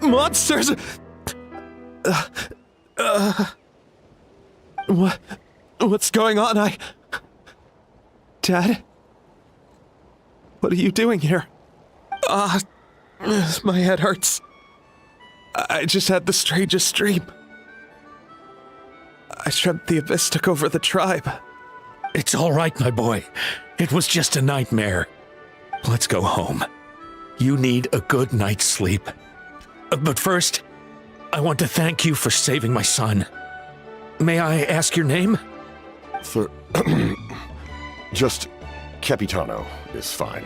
Monsters! What's going on? Dad? What are you doing here? My head hurts. I just had the strangest dream. I dreamt the Abyss took over the tribe. It's all right, my boy. It was just a nightmare. Let's go home. You need a good night's sleep. But first, I want to thank you for saving my son. May I ask your name? Just Capitano is fine.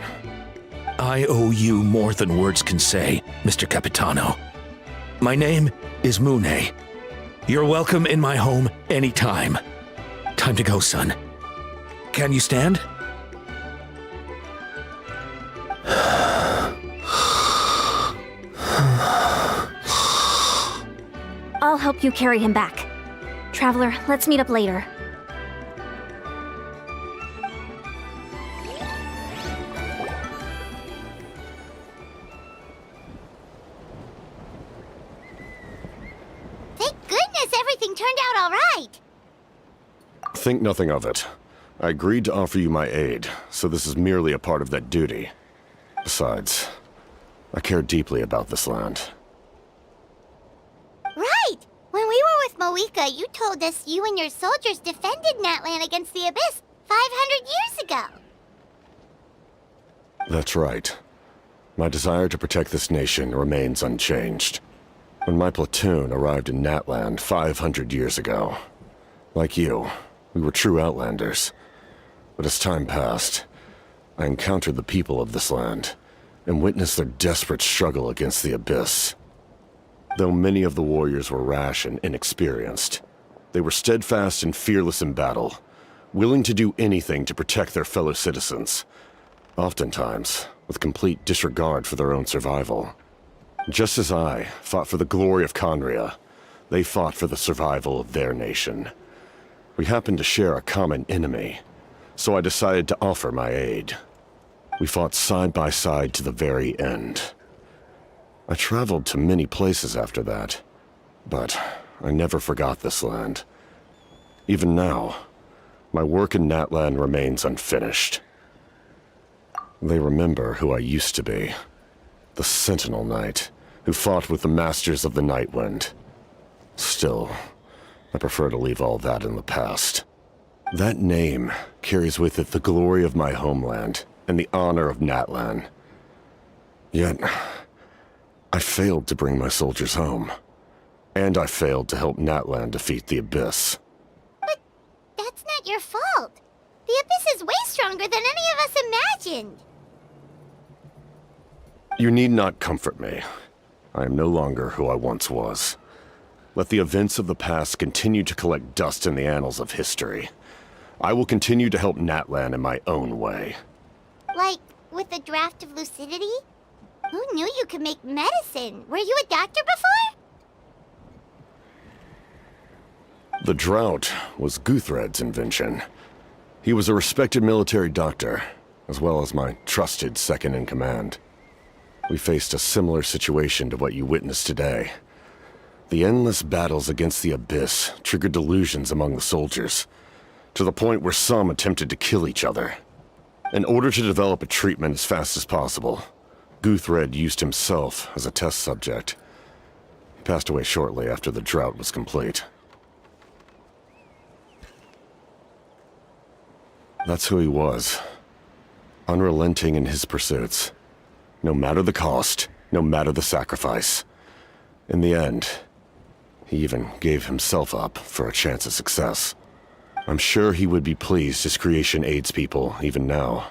I owe you more than words can say, Mr. Capitano. My name is Mune. You're welcome in my home anytime. Time to go, son. Can you stand? I'll help you carry him back. Traveler, let's meet up later. Thank goodness everything turned out all right. Think nothing of it. I agreed to offer you my aid, so this is merely a part of that duty. Besides, I care deeply about this land. Right! When we were with Moika, you told us you and your soldiers defended Natlan against the Abyss 500 years ago. That's right. My desire to protect this nation remains unchanged. When my platoon arrived in Natlan 500 years ago, like you, we were true outlanders. But as time passed, I encountered the people of this land and witnessed their desperate struggle against the Abyss. Though many of the warriors were rash and inexperienced, they were steadfast and fearless in battle, willing to do anything to protect their fellow citizens, oftentimes with complete disregard for their own survival. Just as I fought for the glory of Conria, they fought for the survival of their nation. We happened to share a common enemy, so I decided to offer my aid. We fought side by side to the very end. I traveled to many places after that, but I never forgot this land. Even now, my work in Natlan remains unfinished. They remember who I used to be, the Sentinel Knight, who fought with the Masters of the Nightwind. Still, I prefer to leave all that in the past. That name carries with it the glory of my homeland and the honor of Natlan. Yet, I failed to bring my soldiers home. And I failed to help Natlan defeat the Abyss. But that's not your fault. The Abyss is way stronger than any of us imagined. You need not comfort me. I am no longer who I once was. Let the events of the past continue to collect dust in the annals of history. I will continue to help Natlan in my own way. Like, with the draft of lucidity? Who knew you could make medicine? Were you a doctor before? The drought was Guthred's invention. He was a respected military doctor, as well as my trusted second-in-command. We faced a similar situation to what you witnessed today. The endless battles against the Abyss triggered delusions among the soldiers, to the point where some attempted to kill each other. In order to develop a treatment as fast as possible, Guthred used himself as a test subject. He passed away shortly after the drought was complete. That's who he was. Unrelenting in his pursuits. No matter the cost, no matter the sacrifice. In the end, he even gave himself up for a chance at success. I'm sure he would be pleased his creation aids people even now.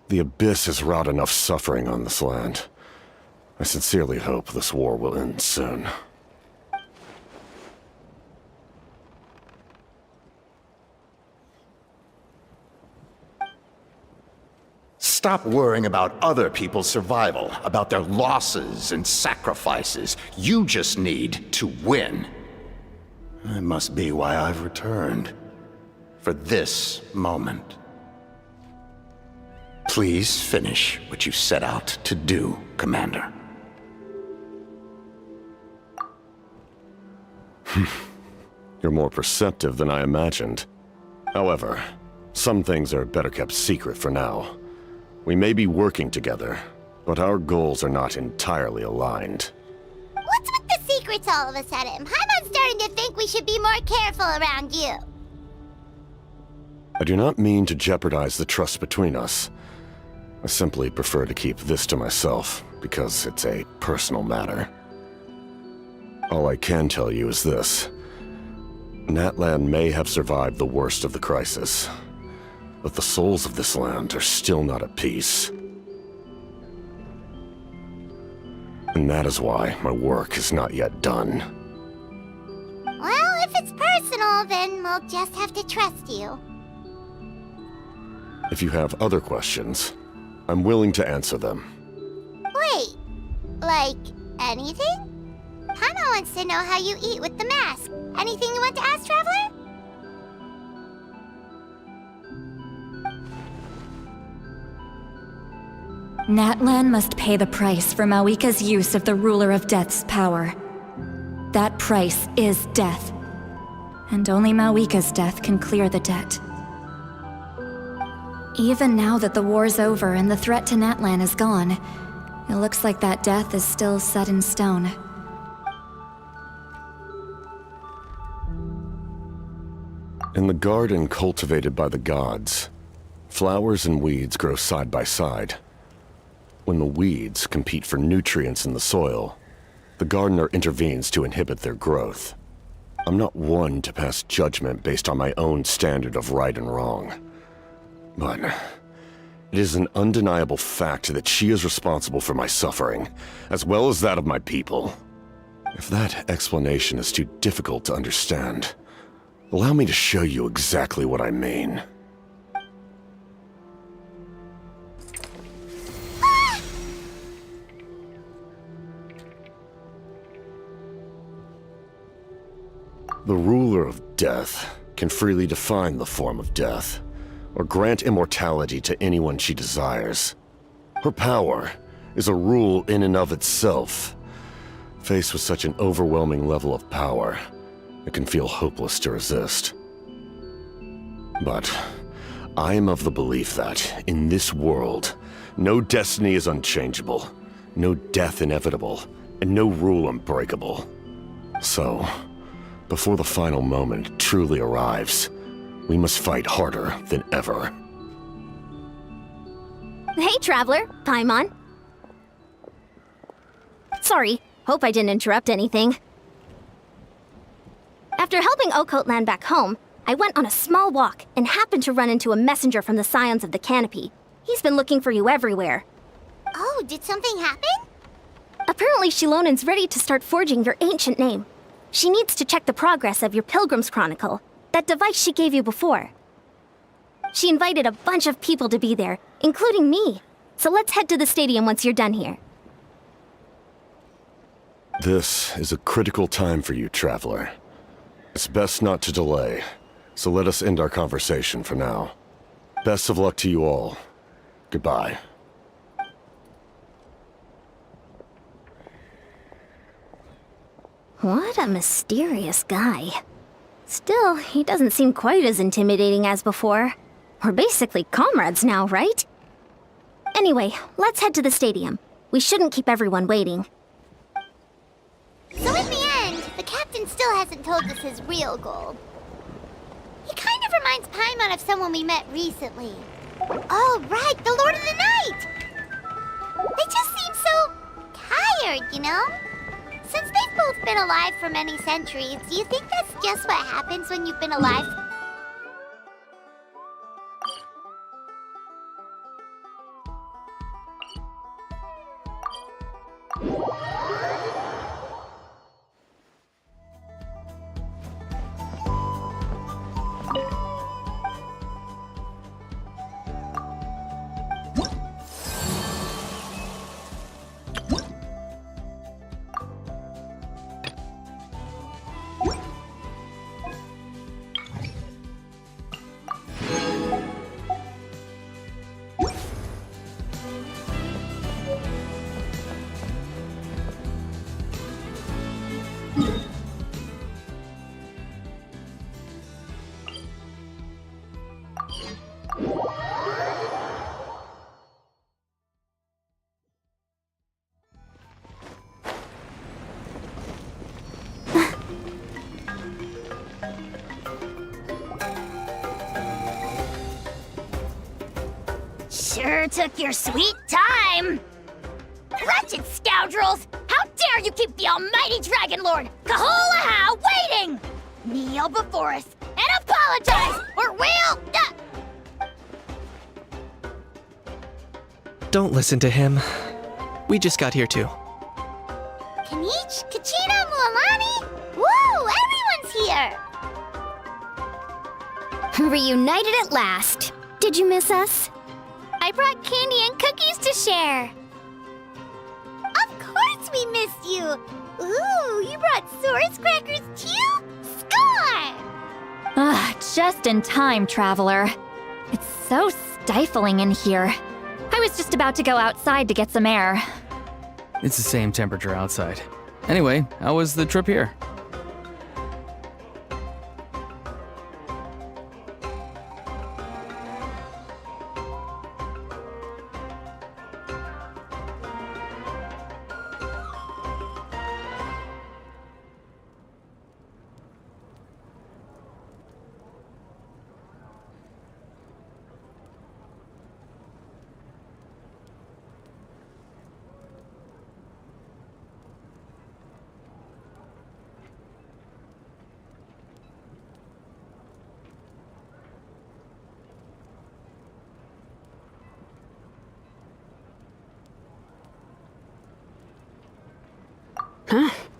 The Abyss has wrought enough suffering on this land. I sincerely hope this war will end soon. Stop worrying about other people's survival, about their losses and sacrifices. You just need to win. That must be why I've returned. For this moment. Please finish what you set out to do, Commander. You're more perceptive than I imagined. However, some things are better kept secret for now. We may be working together, but our goals are not entirely aligned. What's with the secrets all of a sudden? I'm starting to think we should be more careful around you. I do not mean to jeopardize the trust between us. I simply prefer to keep this to myself because it's a personal matter. All I can tell you is this. Natlan may have survived the worst of the crisis, but the souls of this land are still not at peace. And that is why my work is not yet done. Well, if it's personal, then we'll just have to trust you. If you have other questions, I'm willing to answer them. Wait, like anything? Paimon wants to know how you eat with the mask. Anything you want to ask, Traveler? Natlan must pay the price for Mawika's use of the Ruler of Death's power. That price is death. And only Mawika's death can clear the debt. Even now that the war's over and the threat to Natlan is gone, it looks like that death is still set in stone. In the garden cultivated by the gods, flowers and weeds grow side by side. When the weeds compete for nutrients in the soil, the gardener intervenes to inhibit their growth. I'm not one to pass judgment based on my own standard of right and wrong. But it is an undeniable fact that she is responsible for my suffering, as well as that of my people. If that explanation is too difficult to understand, allow me to show you exactly what I mean. The ruler of death can freely define the form of death, or grant immortality to anyone she desires. Her power is a rule in and of itself. Faced with such an overwhelming level of power, it can feel hopeless to resist. But I am of the belief that, in this world, no destiny is unchangeable, no death inevitable, and no rule unbreakable. So, before the final moment truly arrives, we must fight harder than ever. Hey, Traveler. Paimon. Sorry, hope I didn't interrupt anything. After helping Okot land back home, I went on a small walk and happened to run into a messenger from the Scions of the Canopy. He's been looking for you everywhere. Oh, did something happen? Apparently Shilonen's ready to start forging your ancient name. She needs to check the progress of your Pilgrim's Chronicle, that device she gave you before. She invited a bunch of people to be there, including me. So let's head to the stadium once you're done here. This is a critical time for you, Traveler. It's best not to delay, so let us end our conversation for now. Best of luck to you all. Goodbye. What a mysterious guy. Still, he doesn't seem quite as intimidating as before. We're basically comrades now, right? Anyway, let's head to the stadium. We shouldn't keep everyone waiting. So in the end, the captain still hasn't told us his real goal. He kind of reminds Paimon of someone we met recently. Oh, right, the Lord of the Night! They just seem so tired, you know? Since they've both been alive for many centuries, do you think that's just what happens when you've been alive? Sure took your sweet time. Wretched scoundrels! How dare you keep the almighty Dragon Lord, Kahulaha, waiting! Kneel before us and apologize, or we'll... Don't listen to him. We just got here too. Kanich, Kachina, Mualani? Woo! Everyone's here! Reunited at last. Did you miss us? I brought candy and cookies to share. Of course we missed you! Ooh, you brought Source crackers too? Score! Just in time, Traveler. It's so stifling in here. I was just about to go outside to get some air. It's the same temperature outside. Anyway, how was the trip here?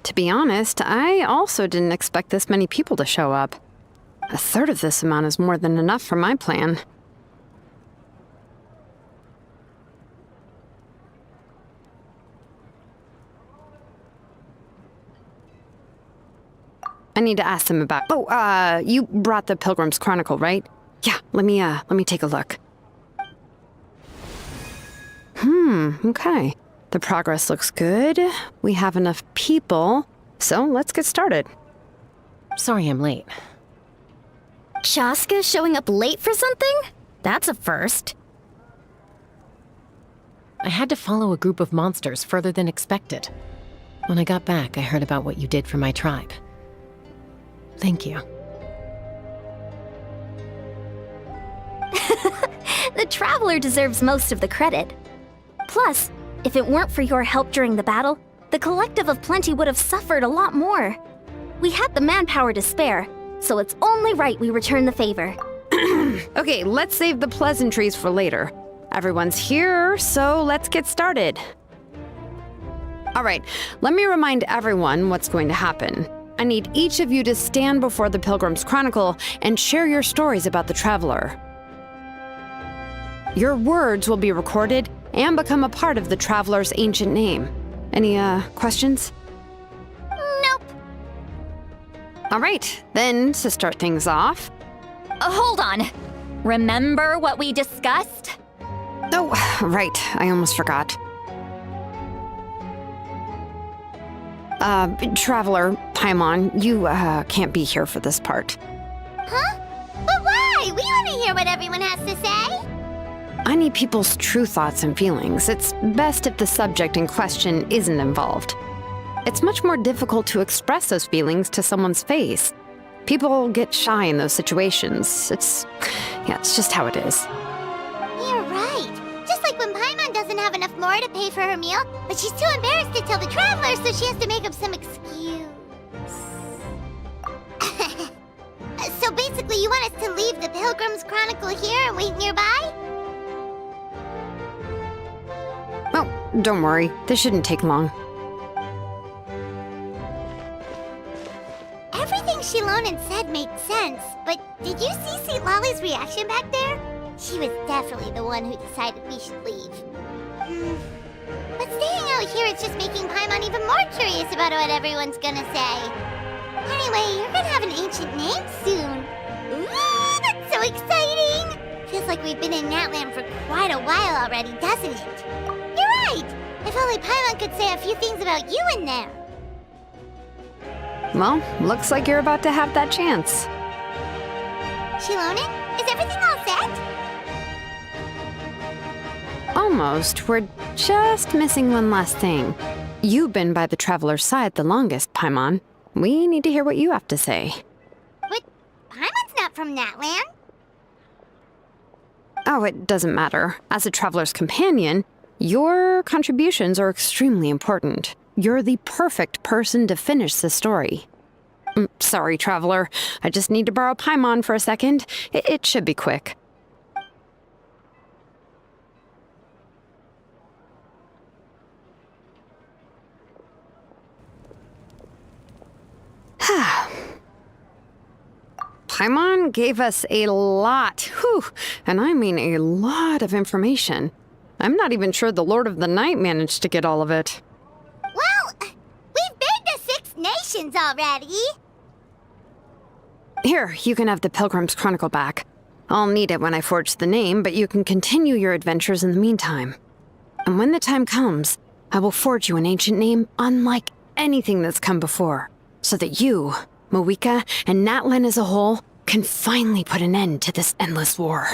To be honest, I also didn't expect this many people to show up. A third of this amount is more than enough for my plan. I need to ask them about... Oh, you brought the Pilgrim's Chronicle, right? Yeah, let me take a look. Okay. The progress looks good. We have enough people, so let's get started. Sorry I'm late. Chaska showing up late for something? That's a first. I had to follow a group of monsters further than expected. When I got back, I heard about what you did for my tribe. Thank you. The Traveler deserves most of the credit. Plus, if it weren't for your help during the battle, the Collective of Plenty would have suffered a lot more. We had the manpower to spare, so it's only right we return the favor. Okay, let's save the pleasantries for later. Everyone's here, so let's get started. All right, let me remind everyone what's going to happen. I need each of you to stand before the Pilgrim's Chronicle and share your stories about the Traveler. Your words will be recorded and become a part of the Traveler's ancient name. Any, questions? Nope. All right, then, to start things off... Hold on. Remember what we discussed? Oh, right, I almost forgot. Traveler, Paimon, you, can't be here for this part. Huh? But why? We want to hear what everyone has to say. I need people's true thoughts and feelings. It's best if the subject in question isn't involved. It's much more difficult to express those feelings to someone's face. People get shy in those situations. It's just how it is. You're right. Just like when Paimon doesn't have enough more to pay for her meal, but she's too embarrassed to tell the Traveler, so she has to make up some excuse. So basically, you want us to leave the Pilgrim's Chronicle here and wait nearby? Oh, don't worry. This shouldn't take long. Everything Shilonen said made sense, but did you see St. Lolly's reaction back there? She was definitely the one who decided we should leave. But staying out here is just making Paimon even more curious about what everyone's gonna say. Anyway, you're gonna have an ancient name soon. Ooh, that's so exciting! Feels like we've been in Natland for quite a while already, doesn't it? You're right! If only Paimon could say a few things about you in there. Well, looks like you're about to have that chance. Shilonen, is everything all set? Almost. We're just missing one last thing. You've been by the Traveler's side the longest, Paimon. We need to hear what you have to say. But Paimon's not from Natland. Oh, it doesn't matter. As a traveler's companion, your contributions are extremely important. You're the perfect person to finish the story. Sorry, traveler. I just need to borrow Paimon for a second. It should be quick. Paimon gave us a lot, and I mean a lot of information. I'm not even sure the Lord of the Night managed to get all of it. Well, we've been to 6 nations already. Here, you can have the Pilgrim's Chronicle back. I'll need it when I forge the name, but you can continue your adventures in the meantime. And when the time comes, I will forge you an ancient name unlike anything that's come before, so that you, Moika, and Natlan as a whole can finally put an end to this endless war.